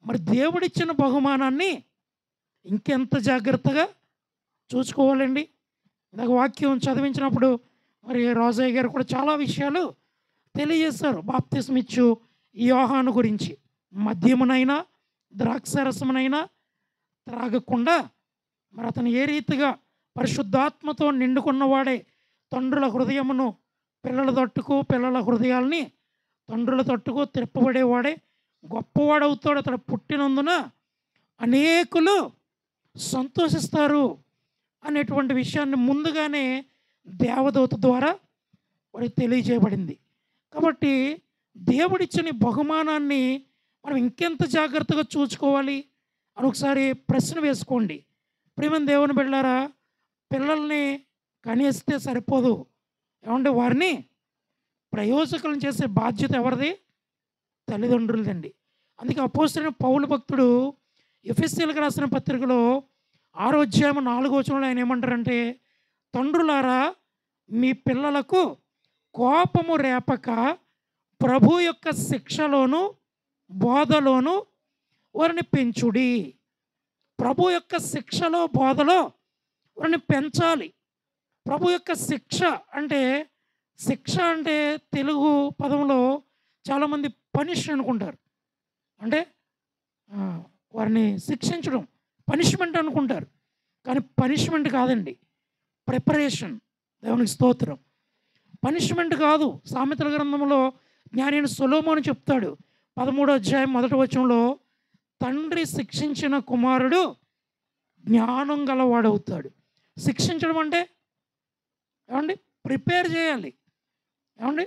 మరి దేవుడిచ్చిన బహుమానాన్ని ఇంకెంత జాగ్రత్తగా చూసుకోవాలండి. ఇందాక వాక్యం చదివించినప్పుడు మరి రాజయ్య గారు కూడా చాలా విషయాలు తెలియజేశారు. బాప్తిస్మ ఇచ్చు యోహాను గురించి. మద్యమునైనా ద్రాక్షరసమునైనా త్రాగకుండా మరి అతను ఏ రీతిగా పరిశుద్ధాత్మతో నిండుకున్నవాడే తండ్రుల హృదయమును పిల్లల తట్టుకు, పిల్లల హృదయాల్ని తండ్రుల తట్టుకు త్రిప్పబడేవాడే గొప్పవాడవుతాడు. అతడు పుట్టినందున అనేకులు సంతోషిస్తారు అనేటువంటి విషయాన్ని ముందుగానే దేవదూత ద్వారా వారికి తెలియజేయబడింది. కాబట్టి దేవుడిచ్చిన బహుమానాన్ని మనం ఇంకెంత జాగ్రత్తగా చూసుకోవాలి అని ఒకసారి ప్రశ్న వేసుకోండి. ప్రియమైన దేవుని బిడ్డలారా, పిల్లల్ని కనిస్తే సరిపోదు. ఏమంటే వారిని ప్రయోజకులను చేసే బాధ్యత ఎవరిది? తల్లిదండ్రులదండి. అందుకే అపోస్తలుడైన పౌలు భక్తుడు ఎఫెసీయులకు రాసిన పత్రికలో 6వ అధ్యాయం 4వ వచనంలో ఆయన ఏమంటారంటే, తండ్రులారా మీ పిల్లలకు కోపము రేపక ప్రభు యొక్క శిక్షలోను బోధలోను వారిని పెంచుడి. ప్రభు యొక్క శిక్షలో బోధలో వారిని పెంచాలి. ప్రభు యొక్క శిక్ష అంటే తెలుగు పదంలో చాలామంది పనిష్ అనుకుంటారు. అంటే వారిని శిక్షించడం, పనిష్మెంట్ అనుకుంటారు. కానీ పనిష్మెంట్ కాదండి, ప్రిపరేషన్. దేవునికి స్తోత్రం. పనిష్మెంట్ కాదు. సామెతల గ్రంథంలో జ్ఞాని సొలొమోను చెప్తాడు 13వ అధ్యాయం 1వ వచనంలో, తండ్రి శిక్షించిన కుమారుడు జ్ఞానం గలవాడవుతాడు. శిక్షించడం అంటే ఏమండి, ప్రిపేర్ చేయాలి. ఏమండి,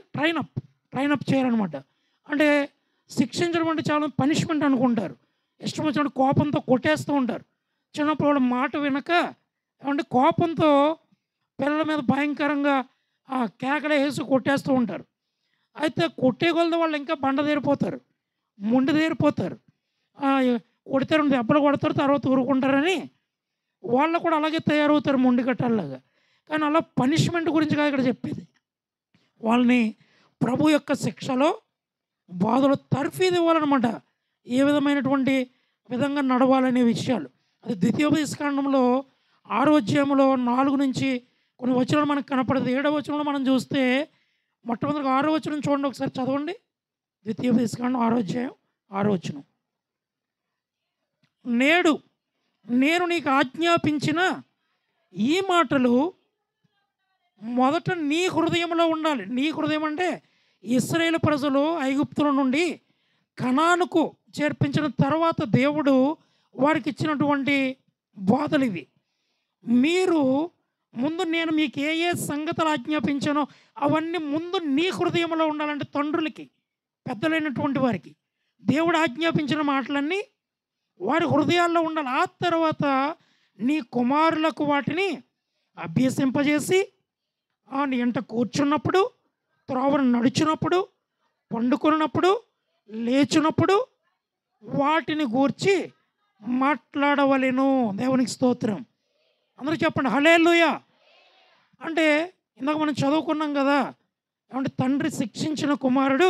ట్రైనప్ చేయాలన్నమాట. అంటే శిక్షించడం అంటే చాలా పనిష్మెంట్ అనుకుంటారు. ఇష్టం వచ్చినట్టు కోపంతో కొట్టేస్తూ ఉంటారు. చిన్నప్పుడు వాళ్ళ మాట వినక ఏమంటే కోపంతో పిల్లల మీద భయంకరంగా కేకలే వేసి కొట్టేస్తూ ఉంటారు. అయితే కొట్టే కొలది వాళ్ళు ఇంకా బండదేరిపోతారు, మొండిదేరిపోతారు. కొడితే 2 దెబ్బలు కొడతారు, తర్వాత ఊరుకుంటారని వాళ్ళు కూడా అలాగే తయారవుతారు, మొండి కట్టాలాగా. కానీ అలా పనిష్మెంట్ గురించి కాదు ఇక్కడ చెప్పేది. వాళ్ళని ప్రభు యొక్క శిక్షలో బాధలు తర్ఫీదు ఇవ్వాలన్నమాట. ఏ విధమైనటువంటి విధంగా నడవాలనే విషయాలు. అది ద్వితీయోపదేశకాండంలో 6వ అధ్యాయంలో 4 నుంచి కొన్ని వచనాలు మనకు కనపడదు. 7వ వచనంలో మనం చూస్తే మొట్టమొదటిగా 6వ వచనం చూడండి, ఒకసారి చదవండి. ద్వితీయోపదేశకాండం 6వ అధ్యాయం 6వ వచనం. నేను నీకు ఆజ్ఞాపించిన ఈ మాటలు మొదట నీ హృదయంలో ఉండాలి. నీ హృదయం అంటే ఇశ్రాయేలు ప్రజలు ఐగుప్తుల నుండి కనానుకు చేర్పించిన తర్వాత దేవుడు వారికి ఇచ్చినటువంటి బోధలు ఇవి. మీరు ముందు నేను మీకు ఏ ఏ సంగతులు ఆజ్ఞాపించానో అవన్నీ ముందు నీ హృదయంలో ఉండాలంటే తండ్రులకి, పెద్దలైనటువంటి వారికి దేవుడు ఆజ్ఞాపించిన మాటలన్నీ వారి హృదయాల్లో ఉండాలి. ఆ తర్వాత నీ కుమారులకు వాటిని అభ్యసింపజేసి నీ ఎంట కూర్చున్నప్పుడు, త్రోవను నడిచినప్పుడు, పండుకున్నప్పుడు, లేచినప్పుడు వాటిని గూర్చి మాట్లాడవలెను. దేవునికి స్తోత్రం. అందరూ చెప్పండి హల్లెలూయా. అంటే ఇందాక మనం చదువుకున్నాం కదా, ఏమంటే తండ్రి శిక్షించిన కుమారుడు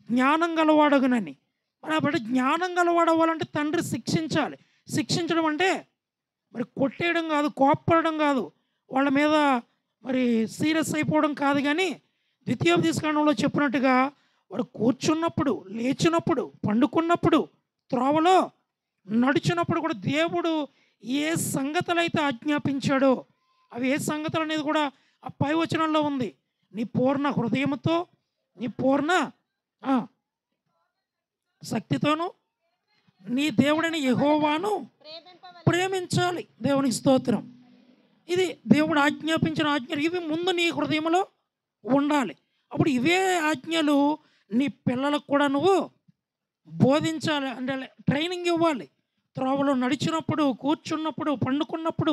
జ్ఞానం గలవాడగునని. మరి ఆ బిడ్డ జ్ఞానం గలవాడవ్వాలంటే తండ్రి శిక్షించాలి. శిక్షించడం అంటే మరి కొట్టేయడం కాదు, కోప్పడడం కాదు, వాళ్ళ మీద మరి సీరియస్ అయిపోవడం కాదు. కానీ ద్వితీయోపదేశకాండంలో చెప్పినట్టుగా వాడు కూర్చున్నప్పుడు, లేచినప్పుడు, పండుకున్నప్పుడు, త్రోవలో నడిచినప్పుడు కూడా దేవుడు ఏ సంగతులు అయితే ఆజ్ఞాపించాడో అవి ఏ సంగతులు అనేది కూడా ఆ పై వచనంలో ఉంది. నీ పూర్ణ హృదయముతో, నీ పూర్ణ శక్తితోను నీ దేవుడైన యెహోవాను ప్రేమించాలి. దేవునికి స్తోత్రం. ఇది దేవుడు ఆజ్ఞాపించిన ఆజ్ఞలు. ఇవి ముందు నీ హృదయంలో ఉండాలి. అప్పుడు ఇవే ఆజ్ఞలు నీ పిల్లలకు కూడా నువ్వు బోధించాలి, అంటే ట్రైనింగ్ ఇవ్వాలి. త్రోవలో నడిచినప్పుడు, కూర్చున్నప్పుడు, పండుకున్నప్పుడు,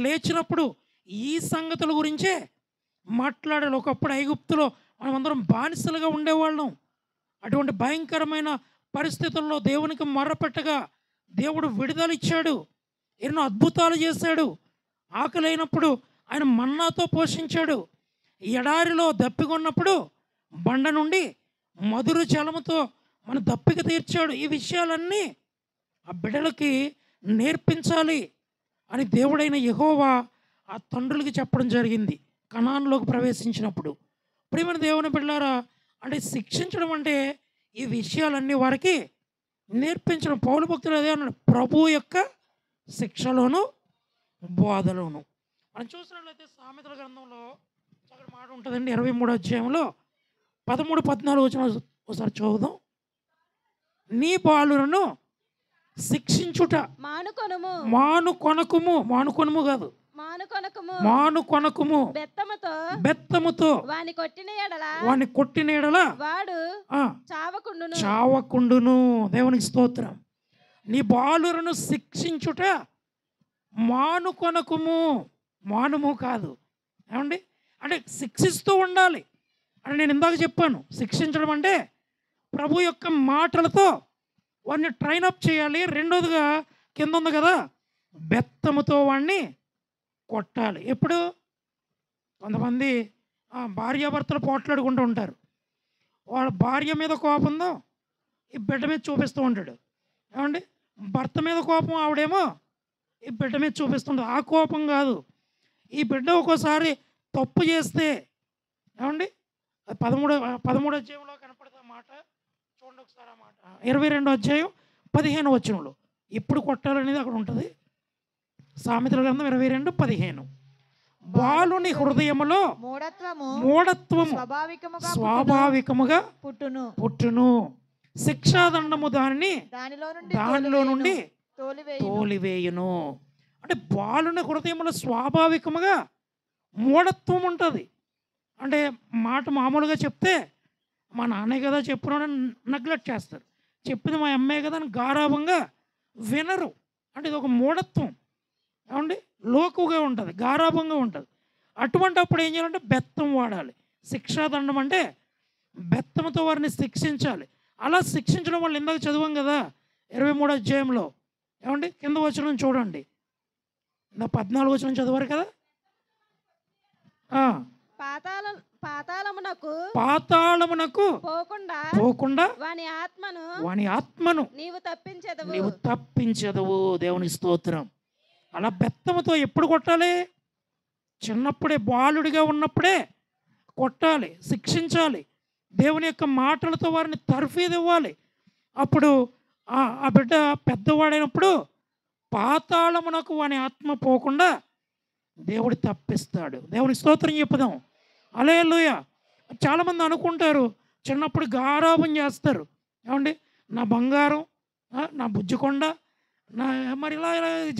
లేచినప్పుడు ఈ సంగతుల గురించే మాట్లాడాలి. ఒకప్పుడు ఐగుప్తులో మనమందరం బానిసలుగా ఉండేవాళ్ళం. అటువంటి భయంకరమైన పరిస్థితుల్లో దేవునికి మొర్రపెట్టగా దేవుడు విడుదల ఇచ్చాడు, ఎన్నో అద్భుతాలు చేశాడు. ఆకలైనప్పుడు ఆయన మన్నాతో పోషించాడు. ఎడారిలో దప్పికొన్నప్పుడు బండ నుండి మధుర జలముతో మన దప్పిక తీర్చాడు. ఈ విషయాలన్నీ ఆ బిడ్డలకి నేర్పించాలి అని దేవుడైన యెహోవా ఆ తండ్రులకి చెప్పడం జరిగింది కనానులోకి ప్రవేశించినప్పుడు. ప్రియమైన దేవుని బిడ్డలారా, అంటే శిక్షించడం అంటే ఈ విషయాలన్నీ వారికి నేర్పించడం. పౌలు భక్తులు అదే అన్నాడు, ప్రభు యొక్క శిక్షలోను బోధలోను. మనం చూసినట్లయితే సామెతల గ్రంథంలో అక్కడ మాట ఉంటుందండి, 23వ అధ్యాయంలో 13-14 వచ్చిన ఒకసారి చదువుదాం. నీ బాలులను శిక్షించుట మానుకొనకుము కాదు, మానుకొనకుము బెత్తముతో వాని కొట్టిన ఎడల చావకుండును. దేవునికి స్తోత్రం. నీ బాలులను శిక్షించుట మానుకొనకుము, మానుము కాదు. ఏమండి అంటే శిక్షిస్తూ ఉండాలి. అని నేను ఇందాక చెప్పాను, శిక్షించడం అంటే ప్రభు యొక్క మాటలతో వాడిని ట్రైనప్ చేయాలి. రెండోదిగా కింద ఉంది కదా, బెత్తముతో వాడిని కొట్టాలి. ఎప్పుడు కొంతమంది భార్యాభర్తలు పోట్లాడుకుంటూ ఉంటారు. వాళ్ళ భార్య మీద కోపంతో ఈ బిడ్డ మీద చూపిస్తూ ఉంటాడు. ఏమండి భర్త మీద కోపం ఆవిడేమో ఈ బిడ్డ మీద చూపిస్తుంటుంది. ఆ కోపం కాదు, ఈ బిడ్డ ఒక్కోసారి తప్పు చేస్తే, ఏమండి 13వ అధ్యాయంలో కనపడుతుంది మాట, చూడండి ఒకసారి ఆ మాట. 22వ అధ్యాయం 15వ వచనంలో ఎప్పుడు కొట్టాలనేది అక్కడ ఉంటుంది. సామెతల గ్రంథం 22:15. బాలుని హృదయములో మూఢత్వము స్వాభావికముగా పుట్టును, శిక్షాదండము దానిలో నుండి తోలివేయును. అంటే బాలుని హృదయంలో స్వాభావికముగా మూఢత్వం ఉంటుంది. అంటే మాట మామూలుగా చెప్తే మా నాన్నే కదా చెప్పున్నాడని నెగ్లెక్ట్ చేస్తారు, చెప్పింది మా అమ్మాయి కదా అని గారాభంగా వినరు. అంటే ఇది ఒక మూఢత్వం. ఏమండి లోకుగా ఉంటుంది, గారాభంగా ఉంటుంది. అటువంటి అప్పుడు ఏం చేయాలంటే బెత్తం వాడాలి. శిక్షాదండం అంటే బెత్తంతో వారిని శిక్షించాలి. అలా శిక్షించడం వల్ల ఇందాక చదివాం కదా 23వ అధ్యాయంలో. ఏమండి కింద వచనం చూడండి, 14వ వచనం చదివారు కదా. పాతాళమునకు పోకుండా వాని ఆత్మను నీవు తప్పించదవు. దేవుని స్తోత్రం. అలా బెత్తముతో ఎప్పుడు కొట్టాలి? చిన్నప్పుడే, బాలుడిగా ఉన్నప్పుడే కొట్టాలి, శిక్షించాలి. దేవుని యొక్క మాటలతో వారిని తర్ఫీదు ఇవ్వాలి. అప్పుడు ఆ బిడ్డ పెద్దవాడైనప్పుడు పాతాళమునకు వాని ఆత్మ పోకుండా దేవుడు తప్పిస్తాడు. దేవుని స్తోత్రం చెప్పుదాం. హల్లెలూయా. చాలామంది అనుకుంటారు, చిన్నప్పుడు గారాబం చేస్తారు. ఏమండి నా బంగారం, నా బుజ్జికొండ, నా మరి ఇలా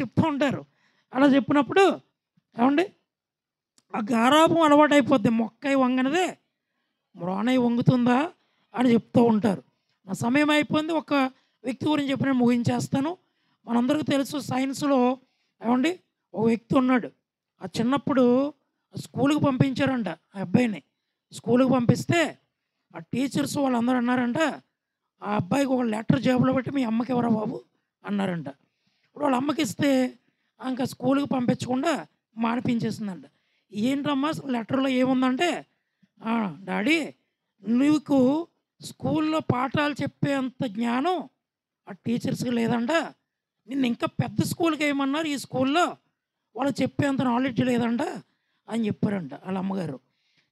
చెప్తూ ఉంటారు. అలా చెప్పినప్పుడు ఏమండి ఆ గారాబం అలవాటు అయిపోద్ది. మొక్కై వంగనదే మ్రోనై వంగుతుందా అని చెప్తూ ఉంటారు. నా సమయం అయిపోయింది. ఒక వ్యక్తి గురించి చెప్పి నేను ముగించేస్తాను. మనందరికీ తెలుసు సైన్స్లో ఏమండి ఒక వ్యక్తి ఉన్నాడు. ఆ చిన్నప్పుడు స్కూల్కి పంపించారంట ఆ అబ్బాయిని. స్కూల్కి పంపిస్తే ఆ టీచర్స్ వాళ్ళందరూ అన్నారంట, ఆ అబ్బాయికి ఒక లెటర్ జేబులో పెట్టి మీ అమ్మకి ఎవరా బాబు అన్నారంట. ఇప్పుడు వాళ్ళ అమ్మకి ఇస్తే ఇంకా స్కూల్కి పంపించకుండా మానిపించేసిందంట. ఏంటమ్మా అసలు లెటర్లో ఏముందంటే, డాడీ నీకు స్కూల్లో పాఠాలు చెప్పేంత జ్ఞానం ఆ టీచర్స్కి లేదంట, నిన్ను ఇంకా పెద్ద స్కూల్కి వేయమన్నారు, ఈ స్కూల్లో వాళ్ళు చెప్పేంత నాలెడ్జ్ లేదంట అని చెప్పారంట వాళ్ళ అమ్మగారు.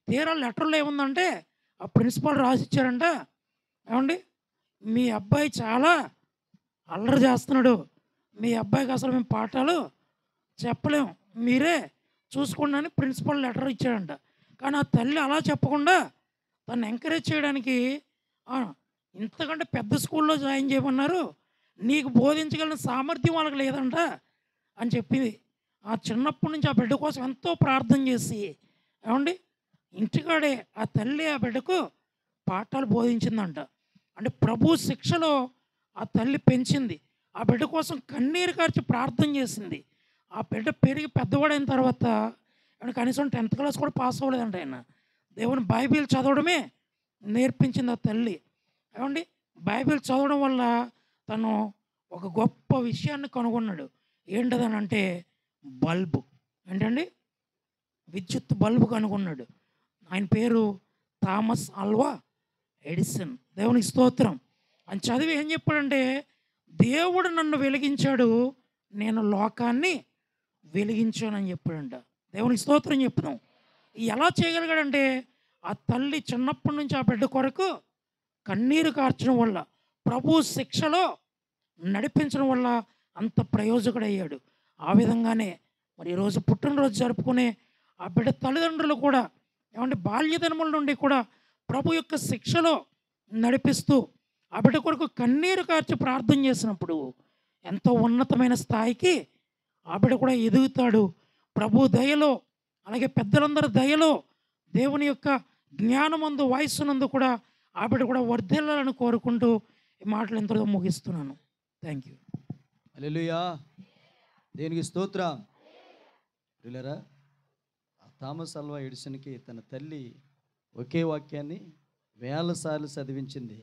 తీరా లెటర్లో ఏముందంటే ఆ ప్రిన్సిపాల్ రాసిచ్చారంట, ఏమండి మీ అబ్బాయి చాలా అల్లరి చేస్తున్నాడు, మీ అబ్బాయికి అసలు మేము పాఠాలు చెప్పలేము, మీరే చూసుకోండి అని ప్రిన్సిపల్ లెటర్ ఇచ్చాడంట. కానీ ఆ తల్లి అలా చెప్పకుండా తను ఎంకరేజ్ చేయడానికి, ఇంతకంటే పెద్ద స్కూల్లో జాయిన్ చేయమన్నారు, నీకు బోధించగలిగిన సామర్థ్యం వాళ్ళకి లేదంట అని చెప్పి ఆ చిన్నప్పటి నుంచి ఆ బిడ్డ కోసం ఎంతో ప్రార్థన చేసి, ఏమండి ఇంటికాడే ఆ తల్లి ఆ బిడ్డకు పాఠాలు బోధించిందంట. అంటే ప్రభు శిక్షలో ఆ తల్లి పెంచింది. ఆ బిడ్డ కోసం కన్నీరు కార్చి ప్రార్థన చేసింది. ఆ బిడ్డ పెరిగి పెద్దవాడైన తర్వాత కనీసం 10th క్లాస్ కూడా పాస్ అవ్వలేదంట ఆయన. దేవుని బైబిల్ చదవడమే నేర్పించింది ఆ తల్లి. ఏమండి బైబిల్ చదవడం వల్ల తను ఒక గొప్ప విషయాన్ని కనుగొన్నాడు. ఏంటదని అంటే బల్బు. ఏంటండి విద్యుత్ బల్బు కనుగొన్నాడు. ఆయన పేరు థామస్ ఆల్వా ఎడిసన్. దేవునికి స్తోత్రం. అని చదివి ఏం చెప్పాడంటే, దేవుడు నన్ను వెలిగించాడు, నేను లోకాన్ని వెలిగించానని చెప్పాడంట. దేవునికి స్తోత్రం చెప్తున్నాం. ఎలా చేయగలిగాడంటే ఆ తల్లి చిన్నప్పటి నుంచి ఆ బిడ్డ కొరకు కన్నీరు కార్చడం వల్ల, ప్రభు శిక్షలో నడిపించడం వల్ల అంత ప్రయోజకుడయ్యాడు. ఆ విధంగానే మరి ఈరోజు పుట్టినరోజు జరుపుకునే ఆ బిడ్డ తల్లిదండ్రులు కూడా ఏమంటే బాల్యదినముల నుండి కూడా ప్రభు యొక్క శిక్షలో నడిపిస్తూ ఆ బిడ్డ కొరకు కన్నీరు కార్చి ప్రార్థన చేసినప్పుడు ఎంతో ఉన్నతమైన స్థాయికి ఆ బిడ్డ కూడా ఎదుగుతాడు. ప్రభు దయలో, అలాగే పెద్దలందరి దయలో, దేవుని యొక్క జ్ఞానమందు వయస్సునందు కూడా ఆ బిడ్డ కూడా వర్ధిల్లాలని కోరుకుంటూ ఈ మాటలు ఎంతో ముగిస్తున్నాను. Thank you.
హల్లెలూయా. దేనికి స్తోత్రం. ప్రియులారా, థామస్ ఆల్వా ఎడిసన్కి తన తల్లి ఒకే వాక్యాన్ని వేల సార్లు చదివించింది.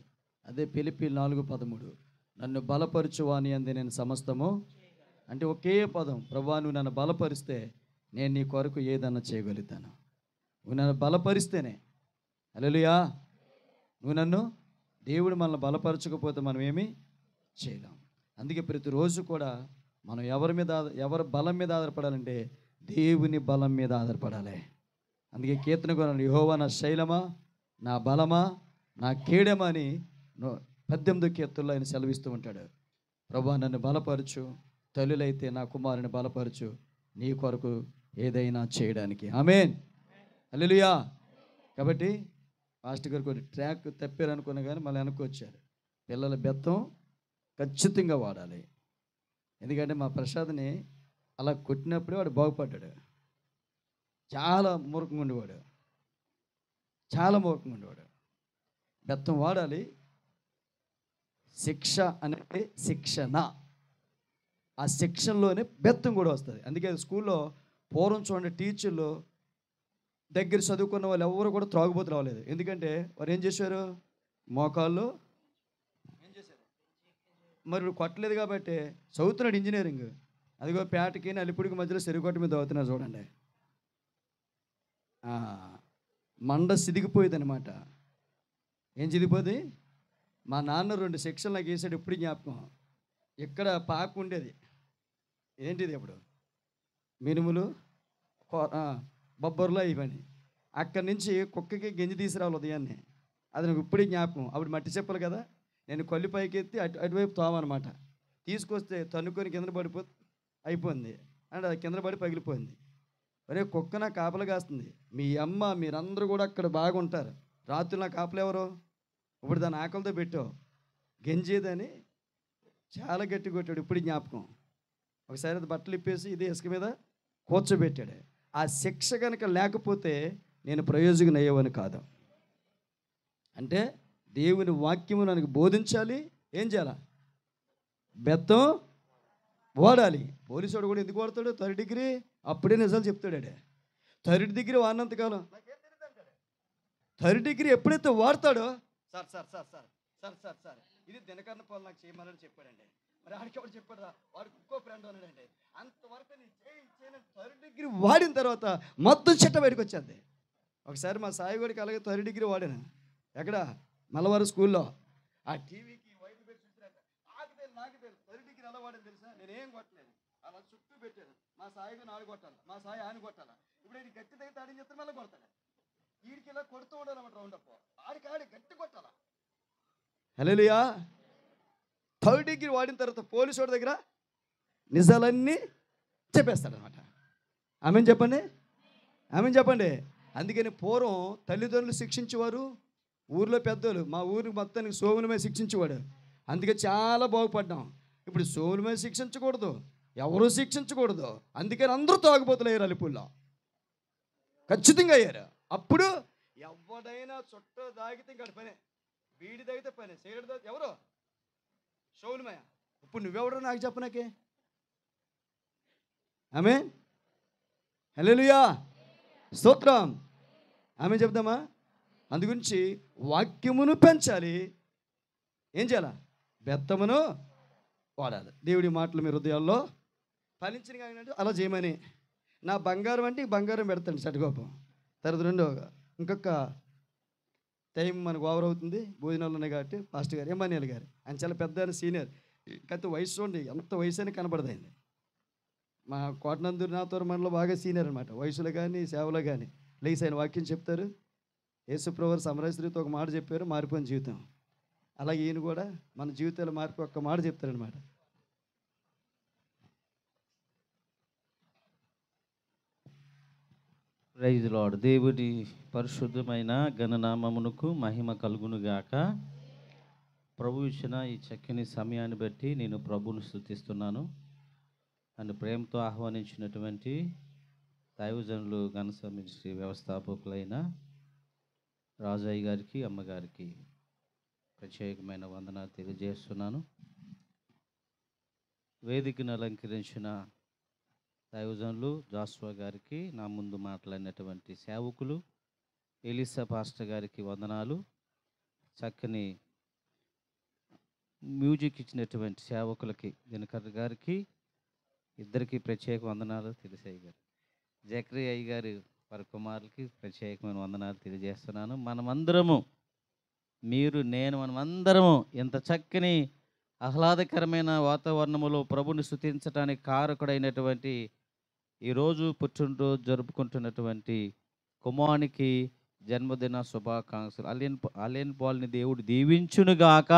అదే ఫిలిప్పీ 4:13, నన్ను బలపరచువాని అంది నేను సమస్తము. అంటే ఒకే పదం, ప్రభువా నువ్వు నన్ను బలపరిస్తే నేను నీ కొరకు ఏదన్నా చేయగలుగుతాను. నువ్వు నన్ను బలపరిస్తేనే. హల్లెలూయా. నువ్వు నన్ను, దేవుడు మనల్ని బలపరచకపోతే మనం ఏమీ చేయలేం. అందుకే ప్రతిరోజు కూడా మనం ఎవరి బలం మీద ఆధారపడాలంటే దేవుని బలం మీద ఆధారపడాలి. అందుకే కీర్తన కూడా యెహోవా నా శైలమా, నా బలమా, నా కేడమా అని 18వ కీర్తనలో ఆయన సెలవిస్తూ ఉంటాడు. ప్రభువా నన్ను బలపరచు, తల్లులైతే నా కుమారుని బలపరచు, నీ కొరకు ఏదైనా చేయడానికి. ఆమేన్. హల్లెలూయా. కాబట్టి మాస్టర్ గారు కొన్ని ట్రాక్ తప్పారు అనుకున్నా కానీ మళ్ళీ వెనక్కొచ్చారు. పిల్లల బెత్తం ఖచ్చితంగా వాడాలి. ఎందుకంటే మా ప్రసాద్ని అలా కొట్టినప్పుడే వాడు బాగుపడ్డాడు. చాలా మూర్ఖంగా ఉండేవాడు, చాలా మూర్ఖంగా ఉండేవాడు. బెత్తం వాడాలి. శిక్ష అనేది శిక్షణ. ఆ శిక్షణలోనే బెత్తం కూడా వస్తుంది. అందుకే స్కూల్లో పూర్వం చూడండి, టీచర్లు దగ్గర చదువుకున్న వాళ్ళు ఎవరు కూడా త్రాగుబోతు రావలేదు. ఎందుకంటే వారు ఏం చేశారు, మోకాళ్ళు ఏం చేశారు, మరి కొట్టలేదు కాబట్టి చదువుతున్నాడు ఇంజనీరింగ్. అదిగో పేటకి నలిపుడికి మధ్యలో చెరుగొట్ట మీద అవుతున్నారు చూడండి. మండ సిదిగిపోయేది అనమాట. ఏం చిదిగిపోద్ది? మా నాన్న 2 సెక్షన్లు నాకు వేసాడు. ఇప్పుడు జ్ఞాపకం, ఇక్కడ పాక ఉండేది. ఏంటిది అప్పుడు మినుములు, బొబ్బర్లు అయిపోయి అక్కడి నుంచి కుక్కకి గంజి తీసుకురావాలి ఉదయాన్నే. అది నాకు ఇప్పుడే జ్ఞాపకం. అప్పుడు మట్టి చెప్పాలి కదా, నేను కొల్లి పైకి ఎత్తి అటువైపు తోమనమాట. తీసుకొస్తే తన్నుకొని కింద అయిపోయింది. అండ్ అది కింద పడి పగిలిపోయింది. ఒరే కుక్క నా కాపలు కాస్తుంది, మీ అమ్మ మీరందరూ కూడా అక్కడ బాగుంటారు, రాత్రులు నా కాపలు ఎవరు, ఇప్పుడు దాని ఆకలితో పెట్టావు గంజేదని చాలా గట్టి కొట్టాడు. ఇప్పుడు జ్ఞాపకం. ఒకసారి అది బట్టలు ఇప్పేసి ఇదే ఇసుక మీద కూర్చోబెట్టాడు. ఆ శిక్ష కనుక లేకపోతే నేను ప్రయోజకుని అయ్యేవని కాదు. అంటే దేవుని వాక్యము నాకు బోధించాలి. ఏం చేయాలా? బెత్తం వాడాలి. పోలీసుడు కూడా ఎందుకు వాడతాడు? 3rd డిగ్రీ అప్పుడే నిజాలు చెప్తాడే. 3rd డిగ్రీ వాడినంతకాలం 3rd డిగ్రీ ఎప్పుడైతే వాడతాడో sir sir sir sir sir sir sir ఇది దినకరణ పాలు నాకు చేయమని చెప్పాడండి. మరి ఆడికి ఎవరు చెప్పాడు? వాడికి ఇంకో ఫ్రెండ్ అన్నాడండి. అంతవరకు నేను చేయను. 3rd డిగ్రీ వాడిన తర్వాత మొత్తం చెట్ట బయటకు వచ్చేది. ఒకసారి మా సాయి గడికి అలాగే 3rd డిగ్రీ వాడాను. ఎక్కడ? మల్లవారు స్కూల్లో. ఆ టీవీకి వైపు పెట్టి చూసినాక నాకు తెలుసు 3rd డిగ్రీ ఎలా వాడని తెలుసా? నేనేం కొట్టలేదు, అలా చుట్టూ పెట్టాను. మా సాయిగా 4 కొట్టాలి, మా సాయి ఆయన కొట్టాలా. ఇప్పుడు ఇది గట్టి దగ్గర ఆడిని చెప్తే మళ్ళీ కొడతాడు. వీడికి ఇలా కొడుతూ ఉండాలన్నమాట. రౌండ్ అప్ ఆడికి గట్టి కొట్టాలా. హల్లెలూయా. 3rd డిగ్రీ వాడిన తర్వాత పోలీసు వాడి దగ్గర నిజాలన్నీ చెప్పేస్తాడనమాట. ఆమెను చెప్పండి, ఆమెను చెప్పండి. అందుకని పూర్వం తల్లిదండ్రులు శిక్షించేవారు, ఊర్లో పెద్దోళ్ళు. మా ఊరికి మొత్తానికి సోముల మీద శిక్షించేవాడు. అందుకే చాలా బాగుపడ్డాం. ఇప్పుడు సోముల మీద శిక్షించకూడదు, ఎవరూ శిక్షించకూడదు. అందుకని అందరూ తాగుబోతులు అయ్యారు. అలిపుల్లో ఖచ్చితంగా అయ్యారు. అప్పుడు ఎవడైనా చుట్ట తాగితే ఇంకా పనే, బీడి తాగితే పనే, సిగరెట్ తాగితే ఎవరు? సోములమయ్య. ఇప్పుడు నువ్వెవడో నాకు చెప్పనాకే. ఆమేన్. హల్లెలూయా. స్తోత్రం. ఆమె చెప్దామా? అందుగురించి వాక్యమును పెంచాలి. ఏం చేయాలా? బెత్తమును వాడాలి. దేవుడి మాటలు మీ హృదయాల్లో ఫలించిన కాగినట్టు అలా చేయమని. నా బంగారం అంటే ఈ బంగారం పెడతాను చటుకోపం. తర్వాత రెండోగా ఇంకొక టైం మనకు ఓవర్ అవుతుంది, భోజనాలు ఉన్నాయి కాబట్టి పాస్టర్ గారు ఎంబానియాల్ గారు ఆయన చాలా పెద్ద సీనియర్. కాకపోతే వయసు చూడండి, ఎంత వయసు అని కనబడదండి. మా కోటనందూరు నాతోరు మనలో బాగా సీనియర్ అనమాట, వయసులో కానీ సేవలో కానీ. లేసి ఆయన వాక్యం చెప్తారు. యేసుప్రభు సమరస్త్రీతో ఒక మాట చెప్పారు, మారిపోయిన జీవితం. అలాగే ఈయన కూడా మన జీవితాలు మార్పు ఒక్క మాట చెప్తారనమాట.
Praise lord. దేవుడి పరిశుద్ధమైన ఘననామమునకు మహిమ కలుగునుగాక. ప్రభు ఇచ్చిన ఈ చక్కని సమయాన్ని బట్టి నేను ప్రభువును స్తుతిస్తున్నాను. నన్ను ప్రేమతో ఆహ్వానించినటువంటి దైవజనులు ఘనస మినిస్ట్రీ వ్యవస్థాపకులైన రాజయ్య గారికి, అమ్మగారికి ప్రత్యేకమైన వందనాలు తెలియజేస్తున్నాను. వేదికను అలంకరించిన దైవజనులు జాస్వా గారికి, నా ముందు మాట్లాడినటువంటి సేవకులు ఎలీసా పాస్టర్ గారికి వందనాలు. చక్కని మ్యూజిక్ ఇచ్చినటువంటి సేవకులకి దినకర్ గారికి ఇద్దరికి ప్రత్యేక వందనాలు. తెలిసయ్య గారు, జక్రీ అయ్య గారు వారి కుమారులకి ప్రత్యేకమైన వందనాలు తెలియజేస్తున్నాను. మనమందరము, మీరు, నేను, మనమందరము ఎంత చక్కని ఆహ్లాదకరమైన వాతావరణములో ప్రభుని స్తుతించడానికి కారకుడైనటువంటి ఈరోజు పుట్టినరోజు జరుపుకుంటున్నటువంటి కుమారునికి జన్మదిన శుభాకాంక్షలు. అలెన్ పాల్ని దేవుడు దీవించునుగాక.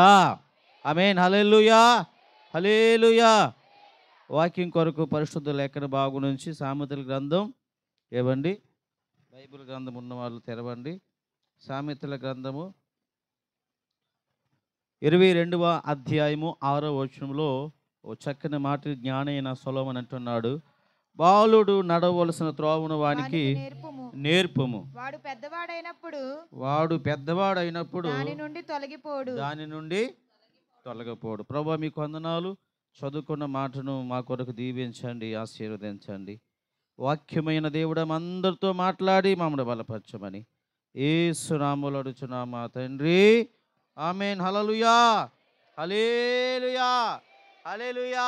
ఆమేన్. హల్లెలూయా, హల్లెలూయా. వాక్యం కొరకు పరిశుద్ధ లేఖన భాగం నుంచి సామెతల గ్రంథం ఏవండి, బైబిల్ గ్రంథం ఉన్న వాళ్ళు తెరవండి. సామెతల గ్రంథము 22వ అధ్యాయము 6వ వచనంలో ఓ చక్కని మాట జ్ఞానైన సొలొమోను అంటున్నాడు, బాలుడు నడవలసిన త్రోవను వానికి నేర్పుము. వాడు పెద్దవాడైనప్పుడు దాని నుండి తొలగిపోడు. ప్రభువా మీకు వందనాలు. చదువుకున్న మాటను మా కొరకు దీవించండి, ఆశీర్వదించండి. వాక్యమైన దేవుడు అందరితో మాట్లాడి మమ్మల్ని బలపరచమని యేసు నామములో అడుగుచున్నాము మా తండ్రి. ఆమేన్. హల్లెలూయా, హల్లెలూయా, హల్లెలూయా.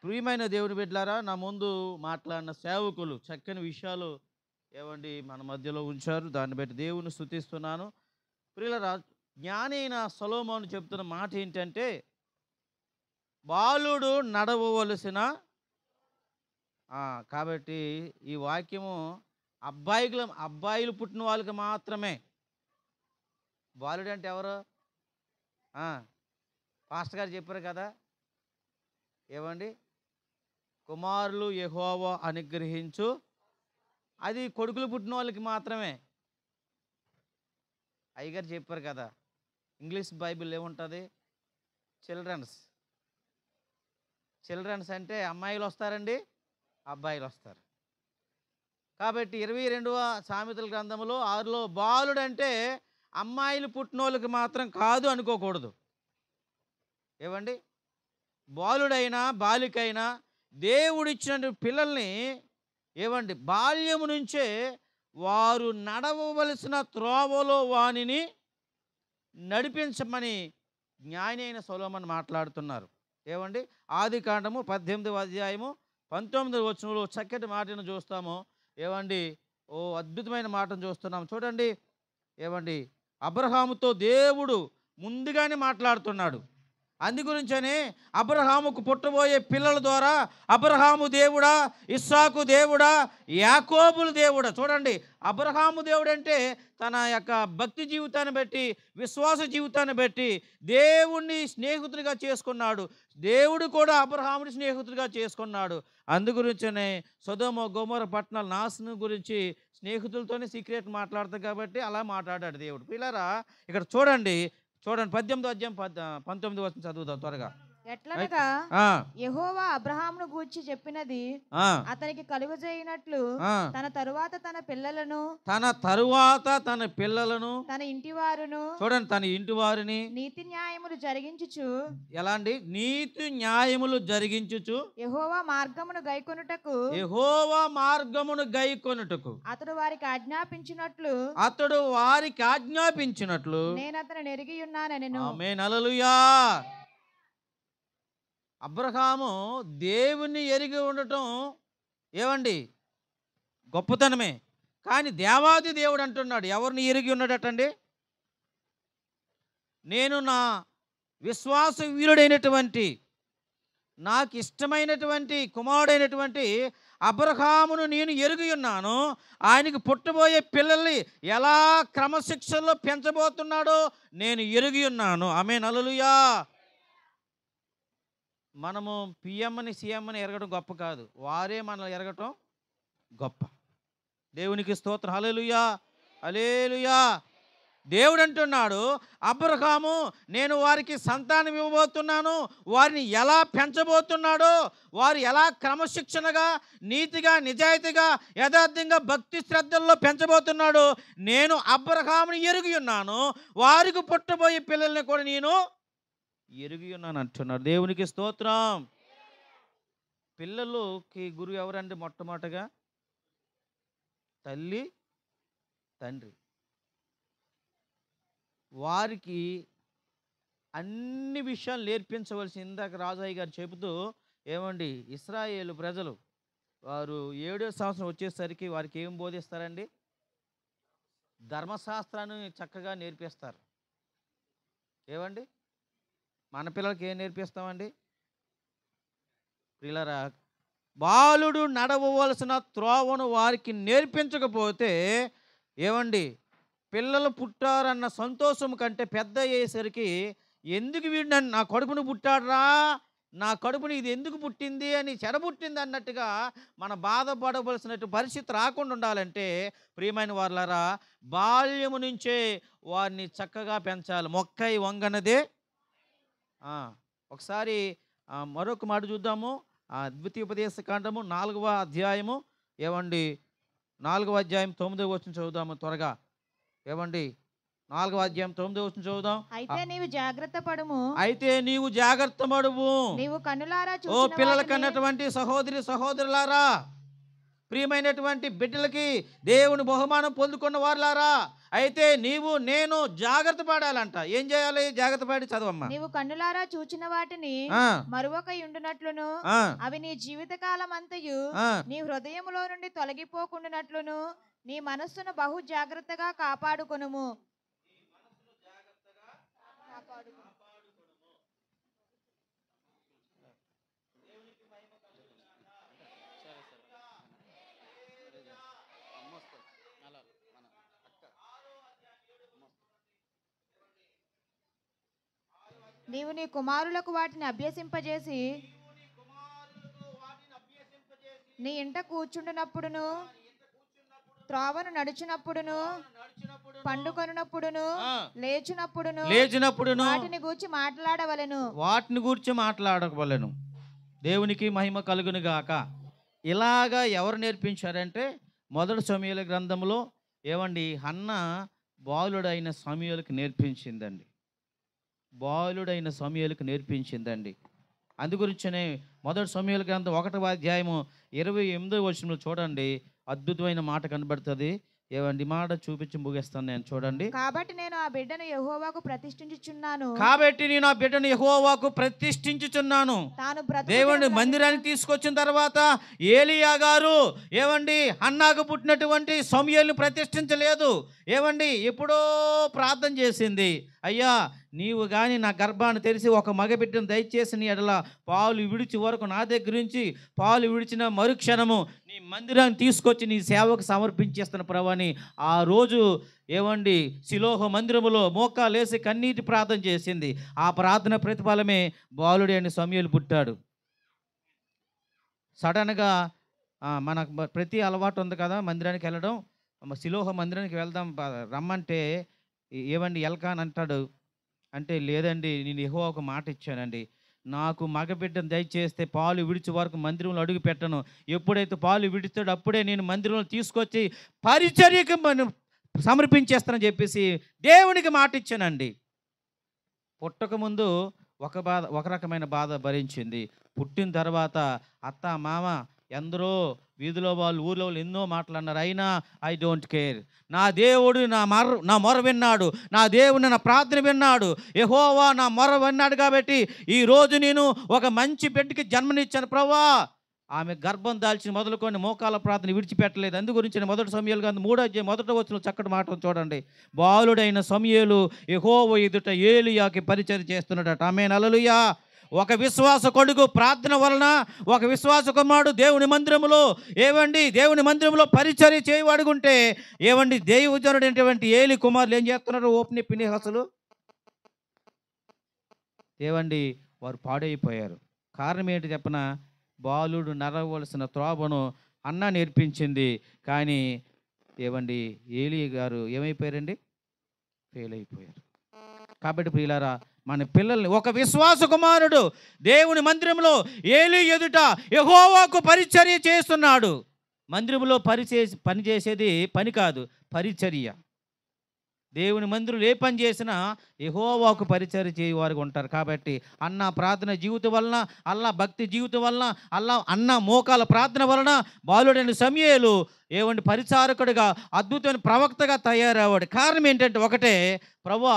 ప్రియమైన దేవుని బిడ్డలారా, నా ముందు మాట్లాడిన సేవకులు చక్కని విషయాలు ఏవండి మన మధ్యలో ఉంచారు. దాన్ని బట్టి దేవుని స్తుతిస్తున్నాను. ప్రియులరా, జ్ఞాని అయిన సొలొమోను చెప్తున్న మాట ఏంటంటే, బాలుడు నడవవలసిన, కాబట్టి ఈ వాక్యము అబ్బాయిలు పుట్టిన వాళ్ళకి మాత్రమే. బాలుడు అంటే ఎవరు? పాస్టర్ గారు చెప్పారు కదా ఏమండి, కుమారులు యెహోవా అనుగ్రహించు, అది కొడుకులు పుట్టిన వాళ్ళకి మాత్రమే. అయ్యగారు చెప్పారు కదా, ఇంగ్లీష్ బైబిల్ ఏముంటుంది? చిల్డ్రన్స్ అంటే అమ్మాయిలు వస్తారండి, అబ్బాయిలు వస్తారు. కాబట్టి 22వ సామెతల గ్రంథంలో 6లో బాలుడు అంటే అమ్మాయిలు పుట్టినోళ్ళకి మాత్రం కాదు అనుకోకూడదు. ఏవండి, బాలుడైనా బాలికైనా దేవుడిచ్చిన పిల్లల్ని ఏమండి బాల్యము నుంచే వారు నడవవలసిన త్రోవలో వానిని నడిపించమని జ్ఞాని అయిన సొలొమోను మాట్లాడుతున్నారు. ఏమండి ఆది కాండము 18వ అధ్యాయము 19వ వచనంలో చక్కటి మాటను చూస్తాము. ఏమండి ఓ అద్భుతమైన మాటను చూస్తున్నాము చూడండి. ఏమండి అబ్రహాముతో దేవుడు ముందుగానే మాట్లాడుతున్నాడు. అందుగురించనే అబ్రహాముకు పుట్టబోయే పిల్లల ద్వారా అబ్రహాము దేవుడా, ఇస్సాకు దేవుడా, యాకోబులు దేవుడా. చూడండి అబ్రహాము దేవుడు అంటే తన యొక్క భక్తి జీవితాన్ని బట్టి, విశ్వాస జీవితాన్ని బట్టి దేవుణ్ణి స్నేహితుడిగా చేసుకున్నాడు. దేవుడు కూడా అబ్రహాముని స్నేహితుడిగా చేసుకున్నాడు. అందుగురించనే సొదొమ గొమొర్రా పట్టణాల నాశనం గురించి స్నేహితులతోనే సీక్రెట్ మాట్లాడతాడు కాబట్టి అలా మాట్లాడాడు దేవుడు. పిల్లరా ఇక్కడ చూడండి 18వ అధ్యాయం 19వ వచనం చదువుదాం త్వరగా.
ఎట్లనగా యెహోవా అబ్రహామును గూర్చి చెప్పినది అతనికి కలుగజేయనట్లు తన తరువాత తన పిల్లలను తన ఇంటివారును
చూడండి తన ఇంటి వారిని
నీతి న్యాయములు జరిగించుచు
ఎలాంటి నీతి న్యాయములు జరిగించుచు
యెహోవా మార్గమును గైకొనుటకు
అతడు
వారికి ఆజ్ఞాపించినట్లు
నేను అతను
ఎరిగి ఉన్నానెను.
ఆమేన్ హల్లెలూయా. అబ్రహాము దేవుణ్ణి ఎరిగి ఉండటం ఏమండి గొప్పతనమే. కానీ దేవాది దేవుడు అంటున్నాడు ఎవరిని ఎరిగి ఉన్నాడటండి? నేను నా విశ్వాస వీరుడైనటువంటి నాకు ఇష్టమైనటువంటి కుమారుడైనటువంటి అబ్రహామును నేను ఎరిగి ఉన్నాను. ఆయనకు పుట్టబోయే పిల్లల్ని ఎలా క్రమశిక్షణలో పెంచబోతున్నాడో నేను ఎరిగి ఉన్నాను. ఆమేన్ హల్లెలూయా. మనము పిఎంని సీఎంని ఎరగడం గొప్ప కాదు, వారే మనల్ని ఎరగటం గొప్ప. దేవునికి స్తోత్రం. హల్లెలూయా హల్లెలూయా. దేవుడు అంటున్నాడు అబ్రహాము నేను వారికి సంతానం ఇవ్వబోతున్నాను, వారిని ఎలా పెంచబోతున్నాడో, వారు ఎలా క్రమశిక్షణగా నీతిగా నిజాయితీగా యథార్థంగా భక్తి శ్రద్ధల్లో పెంచబోతున్నాడు. నేను అబ్రహాముని ఎరిగి ఉన్నాను, వారికి పుట్టబోయే పిల్లల్ని కూడా నేను ఎరిగి ఉన్నాను అంటున్నాడు. దేవునికి స్తోత్రం. పిల్లలకి గురువు ఎవరండి? మొట్టమొదటగా తల్లి తండ్రి. వారికి అన్ని విషయాలు నేర్పించవలసి ఇందాక రాజయ్య గారు చెబుతూ ఏమండి ఇశ్రాయేలు ప్రజలు వారు 7వ సంవత్సరం వచ్చేసరికి వారికి ఏం బోధిస్తారండి? ధర్మశాస్త్రాన్ని చక్కగా నేర్పిస్తారు. ఏమండి మన పిల్లలకి ఏం నేర్పిస్తామండి? పిల్లరా బాలుడు నడవవలసిన త్రోవను వారికి నేర్పించకపోతే ఏమండి పిల్లలు పుట్టారన్న సంతోషం కంటే పెద్ద అయ్యేసరికి ఎందుకు వీడు నన్ను నా కడుపును పుట్టాడురా, నా కడుపుని ఇది ఎందుకు పుట్టింది అని చెడబుట్టింది అన్నట్టుగా మన బాధపడవలసినట్టు పరిస్థితి రాకుండా ఉండాలంటే ప్రియమైన వారులారా బాల్యము నుంచే వారిని చక్కగా పెంచాలి. మొక్కై వంగనదే. ఒకసారి మరొక మాట చూద్దాము. ద్వితీయోపదేశ కాండము 4వ అధ్యాయము ఏమండి 4వ అధ్యాయం 9వ వచనం చదువుదాము త్వరగా. ఏమండి 4వ అధ్యాయం 9వ వచనం చదువుదాం.
అయితే నీవు జాగ్రత్త
పడుము
నీవు కన్నులారా
ఓ పిల్లల కన్నటువంటి సహోదరులారా, ప్రియమైనటువంటి బిడ్డలకి దేవుని బహుమానం పొందుకున్న వారులారా, అయితే నీవు నేను జాగ్రత్త పడాలంట. ఏం చేయాలి? జాగ్రత్త పడి చదవమ్మా.
నీవు కన్నులారా చూచిన వాటిని మరువక ఉండునట్లును అవి నీ జీవితకాలం అంతయు నీ హృదయములో నుండి తొలగిపోకుండానట్లును నీ మనస్సును బహు జాగ్రత్తగా కాపాడుకొనుము. నీవు నీ కుమారులకు వాటిని అభ్యసింపజేసి నీ ఇంట కూర్చుండునప్పుడును త్రోవను నడిచినప్పుడును పండుకొనునప్పుడును లేచినప్పుడును వాటిని గూర్చి మాట్లాడవలెను.
దేవునికి మహిమ కలుగును గాక. ఇలాగా ఎవరు నేర్పించారంటే మొదటి సమూయేలు గ్రంథంలో ఏమండి హన్న బాలుడైన సమూయేలుకి నేర్పించిందండి. అందు గురించనే మొదటి సమూయేలు గ్రంథం 1వ అధ్యాయము 28వ వచనంలో చూడండి, అద్భుతమైన మాట కనబడుతుంది. ఏవండి మాట చూపించి ముగిస్తాను నేను, చూడండి.
కాబట్టి నేను ఆ బిడ్డను యెహోవాకు ప్రతిష్ఠించుచున్నాను.
తాను దేవుని మందిరానికి తీసుకొచ్చిన తర్వాత ఏలియా గారు ఏవండి హన్నాకు పుట్టినటువంటి సమూయేలుని ప్రతిష్ఠించలేదు. ఏవండి ఎప్పుడో ప్రార్థన చేసింది, అయ్యా నీవు కానీ నా గర్భాన్ని తెరిచి ఒక మగబిడ్డను దయచేసి నీ ఎడల పాలు విడిచి వరకు నా దగ్గర నుంచి పాలు విడిచిన మరుక్షణము నీ మందిరాన్ని తీసుకొచ్చి నీ సేవకు సమర్పించేస్తున్న ప్రభువని ఆ రోజు ఏవండి శిలోహ మందిరములో మోకాలేసి కన్నీటి ప్రార్థన చేసింది. ఆ ప్రార్థన ప్రతిఫలమే బాలుడి అని సమూయేలు పుట్టాడు. సడన్గా మనకు ప్రతి అలవాటు ఉంది కదా మందిరానికి వెళ్ళడం. శిలోహ మందిరానికి వెళ్దాం రమ్మంటే ఏవండి ఎల్కాన్ అంటాడు, అంటే లేదండి నేను యెహోవాకు మాట ఇచ్చానండి, నాకు మగబిడ్డను దయచేస్తే పాలు విడిచి వరకు మందిరంలో అడుగు పెట్టను, ఎప్పుడైతే పాలు విడిచాడో అప్పుడే నేను మందిరంలో తీసుకొచ్చి పరిచర్యకు సమర్పించేస్తానని చెప్పేసి దేవునికి మాట ఇచ్చానండి. పుట్టకముందు ఒక రకమైన బాధ భరించింది. పుట్టిన తర్వాత అత్త మామ ఎందరో వీధిలో వాళ్ళు ఊర్లో వాళ్ళు ఎన్నో మాటలు అన్నారు, అయినా ఐ డోంట్ కేర్. నా దేవుడు నా మొర విన్నాడు, నా దేవుడు నా ప్రార్థన విన్నాడు, యెహోవా నా మొర విన్నాడు కాబట్టి ఈరోజు నేను ఒక మంచి బిడ్డకి జన్మనిచ్చాను ప్రభువా. ఆమె గర్భం దాల్చిన మొదలుకొని మోకాల ప్రార్థన విడిచిపెట్టలేదు. అందు గురించి మొదటి సమూయేలు గ్రంథం 3వ అధ్యాయం 1వ వచనం చక్కటి మాట చూడండి. బాలుడైన సమూయేలు యెహోవా ఎదుట ఏలీయాకి పరిచర్య చేస్తున్నాడట. ఆమేన్, హల్లెలూయా. ఒక విశ్వాస కొడుకు ప్రార్థన వలన, ఒక విశ్వాస కుమారుడు దేవుని మందిరములో దేవుని మందిరంలో పరిచర్య చేయవాడుకుంటే దేవుజనుడు అనేటువంటి ఏలి కుమారులు ఏం చేస్తున్నారు? ఓప్ని ఫినెహాసులు వారు పాడైపోయారు. కారణం ఏంటి చెప్పన? బాలుడు నడవలసిన త్రోవను అన్న నేర్పించింది, కానీ ఏలి గారు ఏమైపోయారండి? ఫెయిల్ అయిపోయారు. కాబట్టి ప్రియులారా, మన పిల్లల్ని ఒక విశ్వాస కుమారుడు దేవుని మందిరంలో ఏలి ఎదుట యెహోవాకు పరిచర్య చేస్తున్నాడు. మందిరంలో పని చేసేది పని కాదు, పరిచర్య. దేవుని మందిరంలో ఏ పని చేసినా యెహోవాకు పరిచర్య చేయవారు ఉంటారు. కాబట్టి అన్న ప్రార్థన జీవితం వలన, అల్లా భక్తి జీవితం వలన, అన్న మోకాల ప్రార్థన వలన బాలుడైన సమూయేలు పరిచారకుడిగా అద్భుతమైన ప్రవక్తగా తయారయ్యాడు. కారణం ఏంటంటే ఒకటే, ప్రభువా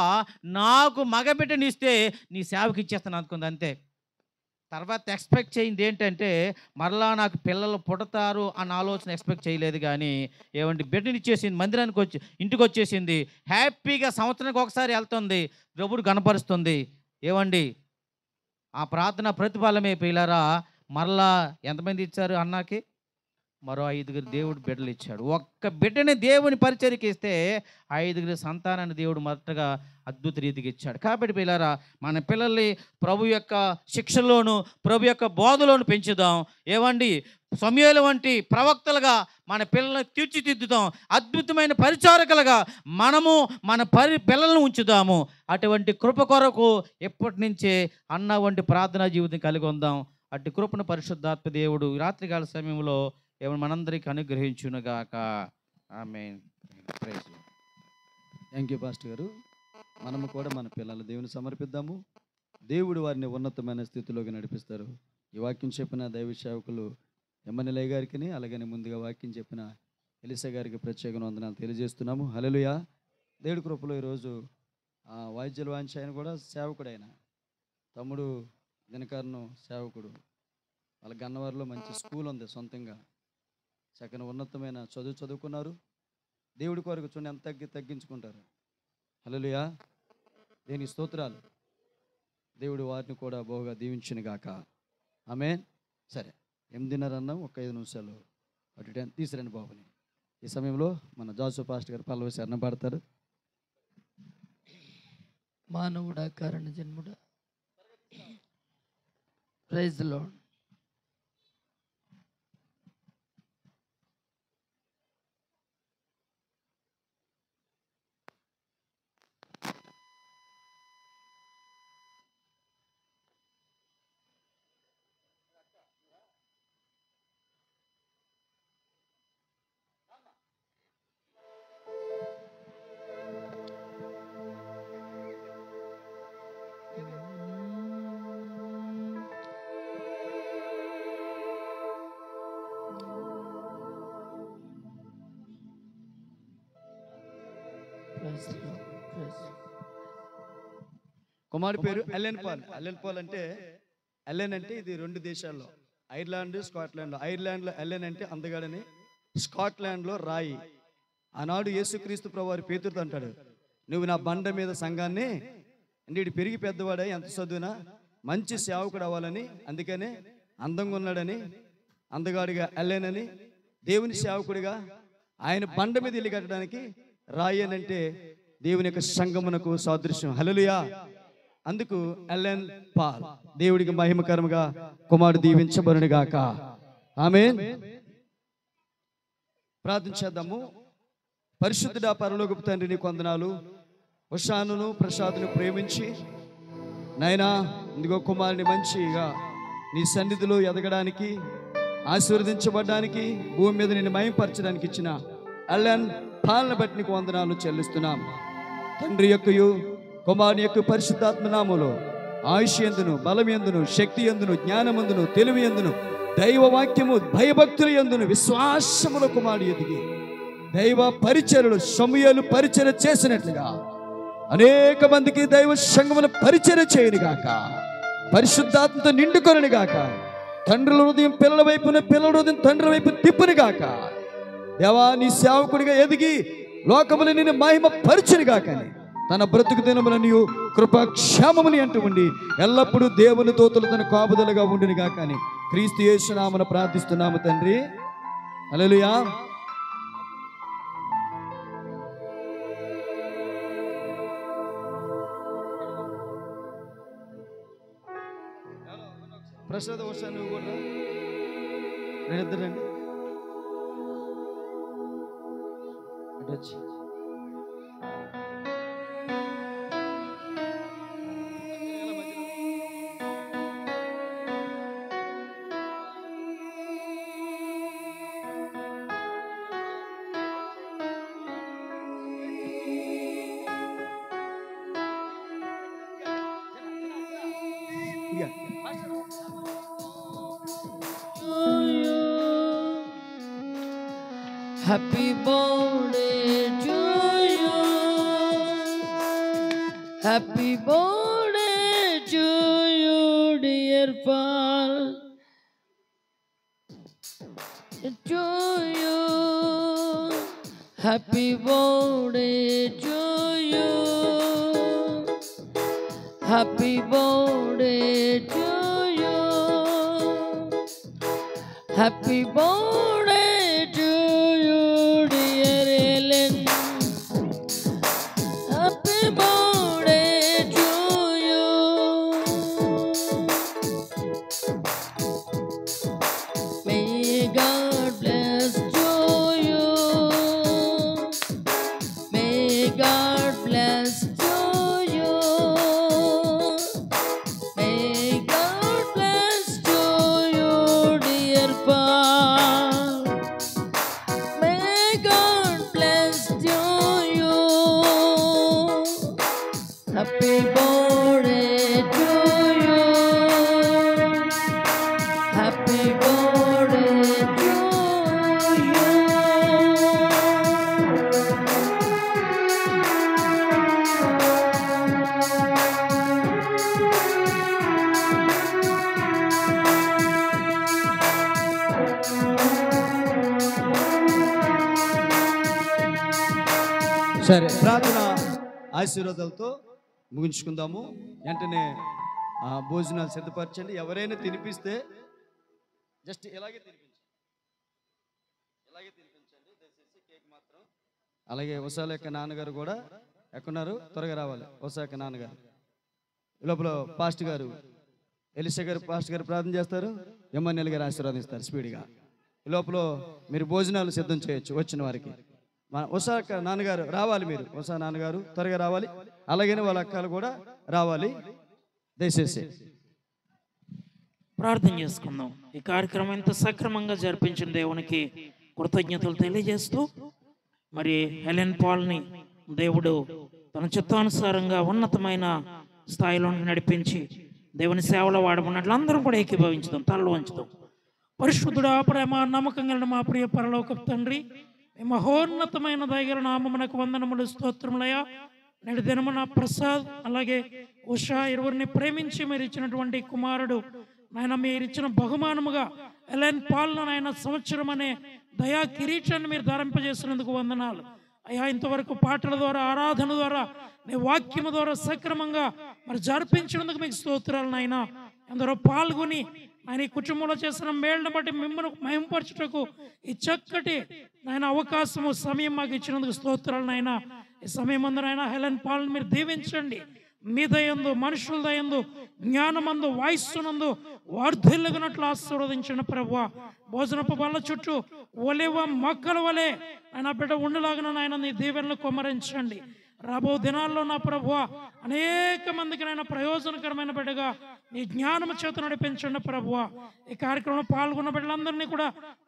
నాకు మగబిడ్డనిస్తే నీ సేవకి ఇచ్చేస్తాను అనుకుంది, అంతే. తర్వాత ఎక్స్పెక్ట్ చేయింది ఏంటంటే మరలా నాకు పిల్లలు పుడతారు అన్న ఆలోచన ఎక్స్పెక్ట్ చేయలేదు. కానీ బిడ్డని ఇచ్చేసింది, మందిరానికి ఇంటికి వచ్చేసింది, హ్యాపీగా సంవత్సరానికి ఒకసారి వెళ్తుంది, ప్రభువుని గణపరుస్తుంది. ఆ ప్రార్థన ప్రతిఫలమే పిల్లరా మరలా ఎంతమంది ఇచ్చారు అన్నాకి? మరో 5గురు దేవుడు బిడ్డలు ఇచ్చాడు. ఒక్క బిడ్డని దేవుని పరిచర్యకి ఇస్తే 5గురు సంతానాన్ని దేవుడు మొదటగా అద్భుత రీతికి ఇచ్చాడు. కాబట్టి పిల్లరా, మన పిల్లల్ని ప్రభు యొక్క శిక్షలోను, ప్రభు యొక్క బోధలోను పెంచుదాం. సమూయేలు వంటి ప్రవక్తలుగా మన పిల్లల్ని తీర్చిదిద్దుదాం. అద్భుతమైన పరిచారకులుగా మనము మన పిల్లలను ఉంచుదాము. అటువంటి కృప కొరకు ఎప్పటి నుంచే అన్న వంటి ప్రార్థనా జీవితం కలిగి ఉందాం. అట్టి కృపను పరిశుద్ధాత్మ దేవుడు రాత్రికాల సమయంలో మనందరికీ అనుగ్రహించునుగాక. ఆమేన్. ప్రైజ్.
థ్యాంక్ యూ పాస్టర్ గారు. మనము కూడా మన పిల్లలు దేవుని సమర్పిద్దాము. దేవుడు వారిని ఉన్నతమైన స్థితిలోకి నడిపిస్తారు. ఈ వాక్యం చెప్పిన దైవ సేవకులు ఎమ్మెల్యే గారికి, అలాగనే ముందుగా వాక్యం చెప్పిన ఎలిసా గారికి ప్రత్యేక వందనాలు తెలియజేస్తున్నాము. హల్లెలూయా. దేవుడి కృపలో ఈరోజు వాయిద్యాల వాంచి ఆయన కూడా సేవకుడు, ఆయన తమ్ముడు దినకరను సేవకుడు. వాళ్ళ గన్నవారిలో మంచి స్కూల్ ఉంది, సొంతంగా చక్కని ఉన్నతమైన చదువుకున్నారు. దేవుడి కొరకు చూడండి ఎంత తగ్గించుకుంటారు. హల్లెలూయా. దేనికి స్తోత్రాలు. దేవుడు వారిని కూడా బహుగా దీవించును గాక. ఆమేన్. సరే, 8:30 అన్నాం, ఒక 5 నిమిషాలు అటు తీసురండి బాబుని. ఈ సమయంలో మన జాసు పాస్టర్ గారు పల్లవి శరణ పాడతారు.
మానవుడా కారణ జన్ముడా. Praise the Lord. Praise the Lord. Praise the Lord.
కుమారుడి పేరు ఎలెన్ పాల్. ఎలెన్ పాల్ అంటే, ఎలెన్ అంటే ఇది 2 దేశాల్లో, ఐర్లాండ్, స్కాట్లాండ్లో. ఐర్లాండ్లో ఎలెన్ అంటే అందగాడని, స్కాట్లాండ్లో రాయి. ఆనాడు యేసుక్రీస్తు ప్రభువారు పేతురుతో అంటాడు, నువ్వు నా బండ మీద సంఘాన్ని, అంటే ఇటు పెరిగి పెద్దవాడై ఎంత చదువునా మంచి సేవకుడు అవ్వాలని, అందుకనే అందంగా ఉన్నాడని, అందగాడిగా ఎలెన్ అని, దేవుని సేవకుడిగా ఆయన బండ మీద ఇల్లు కట్టడానికి రాయి అని అంటే దేవుని యొక్క సంఘమునకు సాదృశ్యం. హల్లెలూయా. అందుకు ఎలెన్ పాల్. దేవుడికి మహిమకరముగా కుమారుడు దీవించబడును గాక. ఆమేన్. ప్రార్థన చేద్దాము. పరిశుద్ధుడా పరలోకపు తండ్రి, నీకు వందనాలు. ఉషానును ప్రసాదును ప్రేమించి నాయనా ఇందుగో కుమారుని మంచిగా నీ సన్నిధిలో ఎదగడానికి, ఆశీర్వదించబడడానికి, భూమి మీద నిన్ను మహిమపరచడానికి ఇచ్చిన ఎలెన్ పాల్ని బట్టి నీకు వందనాలు చెల్లిస్తున్నాం. తండ్రి యొక్కయు కుమారుని యొక్క పరిశుద్ధాత్మ నామములో ఆయుష్ యందును, బలం యందును, శక్తి యందును, జ్ఞానమందును, తెలివి యందును, దైవ వాక్యము, భయభక్తుల యందును, విశ్వాసముల కుమారుడు ఎదిగి దైవ పరిచర్యలు సమూయేలు పరిచర్య చేసినట్లుగా అనేక మందికి దైవ సంఘమును పరిచర్య చేయను గాక. పరిశుద్ధాత్మతో నిండుకొనను గాక. తండ్రుల హృదయం పిల్లల వైపున, పిల్లల హృదయం తండ్రి వైపు తిప్పును గాక. దేవా, నీ సేవకుడిగా ఎదిగి లోకములు నిన్ను మహిమ పరిచను గాకని తన బ్రతుకు దినములను కృపాక్షేమముని అంటూ ఉండి ఎల్లప్పుడూ దేవుని దూతలు తన కాపుదలుగా ఉండును గాకని క్రీస్తు యేసు నామమున ప్రార్థిస్తున్నాము తండ్రి. హల్లెలూయా. ప్రసాద్ వర్షా నువ్వు కూడా ఇద్దరండి వచ్చి
Happy birthday to you. Happy birthday to you, dear Paul. To you. Happy birthday to you. Happy birthday to you. Happy birthday to you, dear Ellen. Happy birthday to you. May God bless to you. May God bless to you. May God bless to you, dear Paul. May God bless to you. Happy birthday to you. Happy birthday to you.
సరే, ప్రార్థన ఆశీర్వాదాలతో ముగించుకుందాము. వెంటనే భోజనాలు సిద్ధపరచండి. ఎవరైనా తినిపిస్తే just ఇలాగే తినిపించండి, ఇలాగే తినిపించండి దయచేసి. కేక్ మాత్రం అలాగే ఉషాల యొక్క నాన్నగారు కూడా ఎక్కడున్నారు, త్వరగా రావాలి. ఉషా యొక్క నాన్నగారు లోపల పాస్ట్ గారు, ఎలిసా గారు, పాస్ట్ గారు ప్రార్థన చేస్తారు. ఎమ్మెల్యేలు గారు ఆశీర్వాదిస్తారు స్పీడ్గా. ఈ లోపల మీరు భోజనాలు సిద్ధం చేయొచ్చు వచ్చిన వారికి. మన ఉషా నాన్నగారు రావాలి, మీరు ఉషా నాన్నగారు త్వరగా రావాలి. అలాగనే వాళ్ళ అక్కలు కూడా రావాలి దయచేసి.
ప్రార్థన చేసుకుందాం. ఈ కార్యక్రమం ఎంత సక్రమంగా జరిపించిన దేవునికి కృతజ్ఞతలు తెలియజేస్తూ, మరి హెలెన్ పాల్ని దేవుడు తన చిత్తానుసారంగా ఉన్నతమైన స్థాయిలో నడిపించి దేవుని సేవలో వాడమన్నట్లు అందరం కూడా ఏకీభవించుదాం, తలలో వంచుదాం. పరిశుద్ధుడా, ప్రేమ నమ్మకం కలిగిన మా ప్రియ పరలోకపు తండ్రి,
మీ మహోన్నతమైన దయగల నామమునకు వందనములు, స్తోత్రములయ్యా. నేడు దినమున ప్రసాద్ అలాగే ఉషా ఇరువురిని ప్రేమించి మీరు ఇచ్చినటువంటి కుమారుడు నాయన, మీరు ఇచ్చిన బహుమానముగా ఎలెన్ పాల్ను నాయన సంవత్సరం అనే దయా కిరీటాన్ని మీరు ధరింపజేసినందుకు వందనాలు అయ్యా. ఇంతవరకు పాటల ద్వారా, ఆరాధన ద్వారా, నీ వాక్యము ద్వారా సక్రమంగా మరి జరిపించినందుకు మీకు స్తోత్రాలు నాయన. అందరూ పాల్గొని ఆయన ఈ కుటుంబంలో చేసిన మేళ్ళను బట్టి మిమ్మల్ని మహింపరచుటకు ఈ చక్కటి నాయన అవకాశము, సమయం మాకు ఇచ్చినందుకు స్తోత్రాలు నాయన. ఈ సమయం అందరూ ఆయన హెలెన్ పాల్ని మీరు దీవించండి. మీ దయందు, మనుషుల దయందు, జ్ఞానమందు, వాయిస్సునందు వార్ధిల్లుగునట్లు ఆశీర్వదించండి ప్రభువా. భోజనపు బల్ల చుట్టూ ఒలివ మొక్కల వలె ఆయన బిడ్డ ఉండలాగిన నాయన నీ దీవెనలు కుమ్మరించండి. రాబో దినాల్లో నా ప్రభువా అనేక మందికి నాయన ప్రయోజనకరమైన బిడ్డగా నీ జ్ఞానము చేత నడిపించండి ప్రభువా. ఈ కార్యక్రమంలో పాల్గొన్న బిడ్డలందరినీ కూడా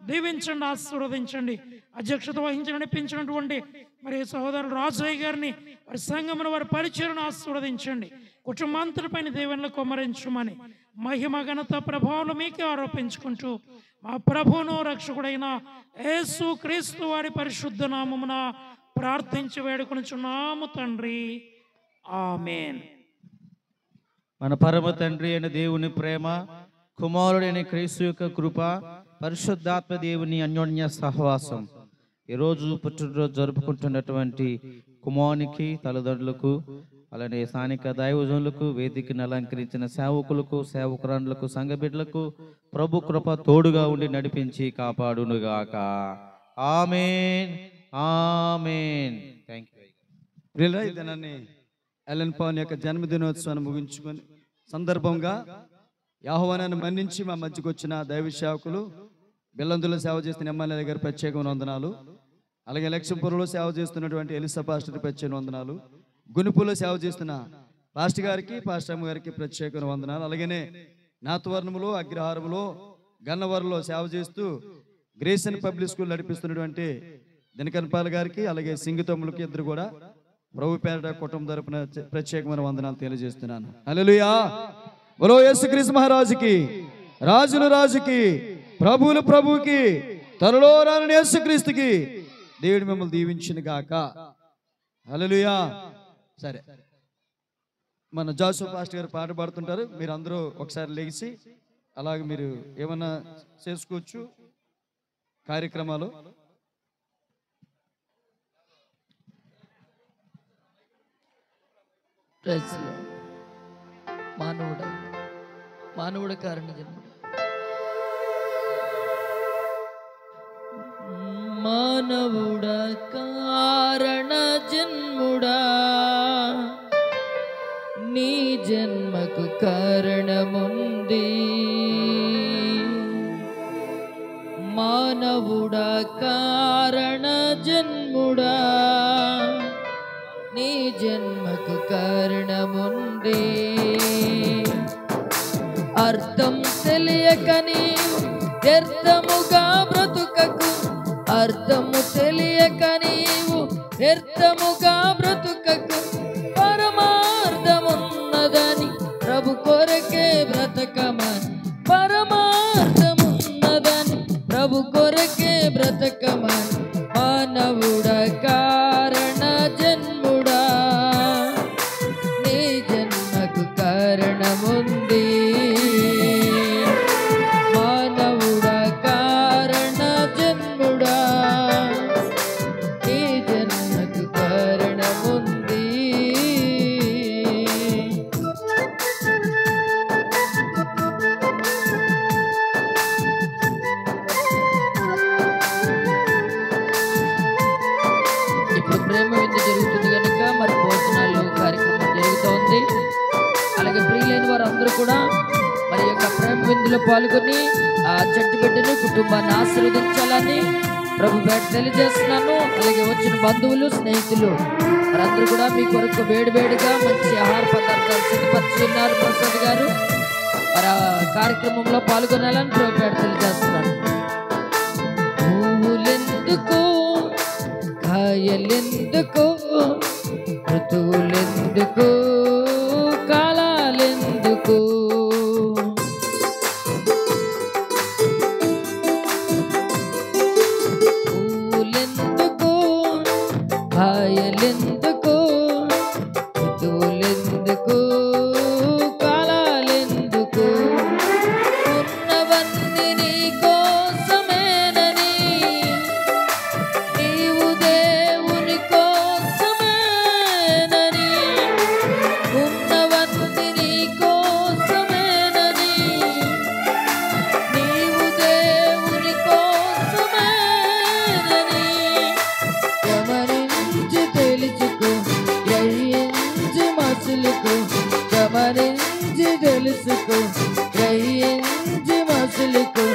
దీవించండి, ఆశీర్వదించండి. అధ్యక్షత వహించి నడిపించినటువంటి మరి సహోదరులు రాజయ్య గారిని, వారి సంఘమును, వారి పరిచయను ఆశీర్వదించండి. కుటుంబాంతటిపైన దీవెనలు కుమ్మరించమని మహిమ, ఘనత, ప్రభావాలు మీకే ఆరోపించుకుంటూ మా ప్రభువును రక్షకుడైన యేసు క్రీస్తు వారి పరిశుద్ధ నామమున ప్రార్థించి వేడుకొనుచున్నాము తండ్రి, ఆమేన్.
మన పరమ తండ్రి అయిన దేవుని ప్రేమ, కుమారుడైన క్రీస్తు యొక్క కృప, పరిశుద్ధాత్మ దేవుని అన్యోన్య సహవాసం ఈరోజు పుట్టినరోజు జరుపుకుంటున్నటువంటి కుమారునికి, తల్లిదండ్రులకు, అలానే స్థానిక దైవజనులకు, వేదికను అలంకరించిన సేవకులకు, సేవకురాండ్లకు, సంఘ బిడ్డలకు ప్రభు కృప తోడుగా ఉండి నడిపించి కాపాడునుగాక. ఆమేన్, ఆమేన్. Thank you.
ప్రియులారా, ఈ దినాన్ని ఎలెన్ పాల్ యొక్క జన్మదినోత్సవాన్ని ముగించుకొని సందర్భంగా యెహోవాను మన్నించి మా మధ్యకు వచ్చిన దైవ సేవకులు, బెల్లందులో సేవ చేస్తున్న ఎమ్మెల్యే గారి ప్రత్యేకమైన వందనాలు, అలాగే లక్ష్మీపురంలో సేవ చేస్తున్నటువంటి ఎలిసా పాస్టర్ ప్రత్యేక వందనాలు, గునుపులో సేవ చేస్తున్న పాస్టర్ గారికి, పాస్టర్ అమ్మ గారికి ప్రత్యేకమైన వందనాలు, అలాగనే నాతవర్ణములో, అగ్రహారంలో, గన్నవరంలో సేవ చేస్తూ గ్రేసన్ పబ్లిక్ స్కూల్ నడిపిస్తున్నటువంటి దినకన్పాల్ గారికి, అలాగే సింగితమ్ములకి ఇద్దరు కూడా ప్రభు పేరట కుటుంబం తరపున ప్రత్యేకమైన వందనాలు తెలియజేస్తున్నాను. హల్లెలూయా. బలో యేసుక్రీస్తు మహారాజుకి, రాజుల రాజుకి, ప్రభువుల ప్రభువుకి, త్వరలో రానున్న యేసుక్రీస్తుకి దేవుడు మిమ్మల్ని దీవించిన గాక. హల్లెలూయా. సరే, మన జాసు పాస్టర్ గారు పాట పాడుతుంటారు. మీరు అందరూ ఒకసారి లేచి అలాగే మీరు ఏమన్నా చేసుకోవచ్చు కార్యక్రమాలు.
మానవుడ కారణ జన్ముడు, మానవుడ కారణ జన్ముడా, నీ జన్మకు కారణముంది. మానవుడ కారణ జన్ముడా, నీ జన్మకు కారణముంది. అర్థం తెలియక నీవు వ్యర్థముగా బ్రతుకకు, అర్థము తెలియక నీవు వ్యర్థముగా బ్రతుకకు. పరమార్థమున్నదని ప్రభు కొరకే బ్రతకమని, పరమార్థమున్నదని ప్రభు కొరకే బ్రతకమని. మానవుడ కారణ జన్ముడా, నీ జన్మకు కారణముంది. మానవుడ కారణ జన్ముడా, నీ జన్మకు కారణముంది. ఇప్పుడు ప్రేమ విందు జరుగుతుంది కనుక మరి భోజనాలు కార్యక్రమం జరుగుతోంది. అలాగే ప్రియులైన వారు అందరూ కూడా మరి యొక్క ప్రేమ విందులో పాల్గొని ఆ చెట్టు బిడ్డని, కుటుంబాన్ని ఆశీర్వదించాలని ప్రభు పేట తెలియజేస్తున్నాను. అలాగే వచ్చిన బంధువులు, స్నేహితులు వారందరూ కూడా మీ కొరకు వేడివేడిగా మంచి ఆహార పదార్థాలు సిద్ధపరిచి ఉన్నారు. ప్రసాద్ గారు మరి ఆ కార్యక్రమంలో పాల్గొనాలని ప్రభు పేట తెలియజేస్తున్నాను. పువ్వులెందుకు, కాయలెందుకు, ఋతువులెందుకు, కాలాలెందుకు, పువ్వులెందుకు, హాయలెందుకు ఋతువులెందుకు కాలాలెందుకు ఉన్నవన్నీ నీ కోసమేనని నీవు దేవుని కోసమేనని ఉన్నవన్నీ నీ కోసమేనని నీవు దేవుని కోసమేనని గమనించి తెలుసుకో గ్రహించి మసులుకో గమనించి తెలుసుకో గ్రహించి మసులుకో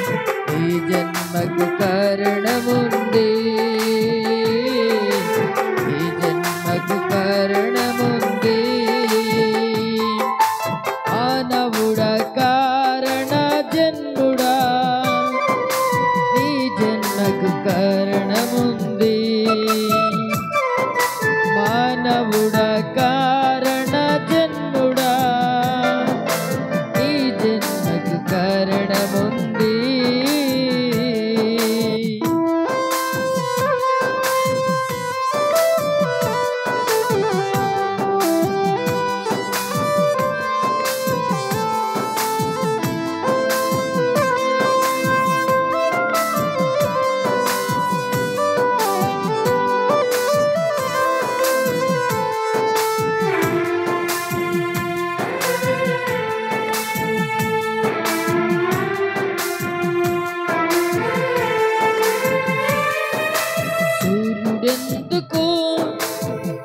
ఈ జన్మకు కారణముంది ఈ జన్మకు కారణముంది మానవుడా కారణ జన్ముడా నీ జన్మకు కారణముంది మానవుడా కారణ జన్ముడా నీ జన్మకు కారణముంది సూర్యుడెందుకు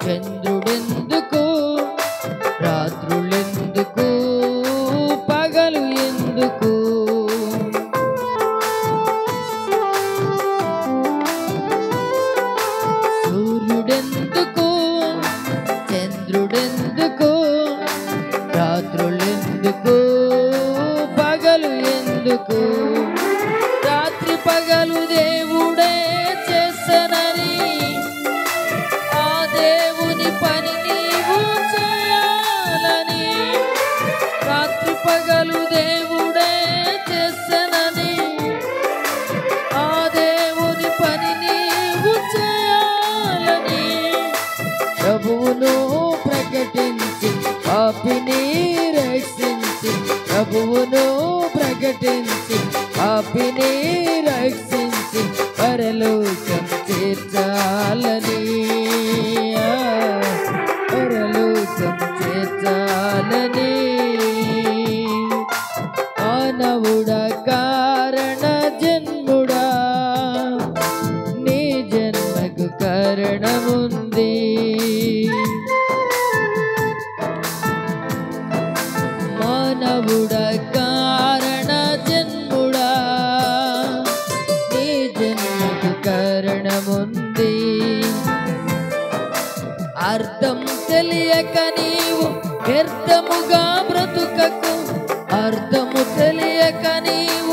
చంద్రుడెందుకు రాత్రులెందుకు పగలు ఎందుకు సూర్యుడెందుకు చంద్రుడెందుకు రాత్రులెందుకు పగలు ఎందుకు రాత్రి పగలు దేవుడే చేసనని ఆ దేవుని పని నీవు చేయాలని రాత్రి పగలు దేవుడే చేసనని ఆ దేవుని పని నీవు చేయాలని ప్రభువును ప్రకటించి పాపిని రక్షించి ప్రభువును ప్రకటించి పాపిని రక్షించి పరలోకం చేర్చాలని పరలోకం చేర్చాలని మానవుడా కారణ జన్ముడా నీ జన్మకు కారణముంది మానవుడా కారణ జన్ముడా నీ జన్మకు కారణముంది అర్థం తెలియక నీవు వ్యర్థముగా బ్రతుకకు అర్థము తెలియక నీవు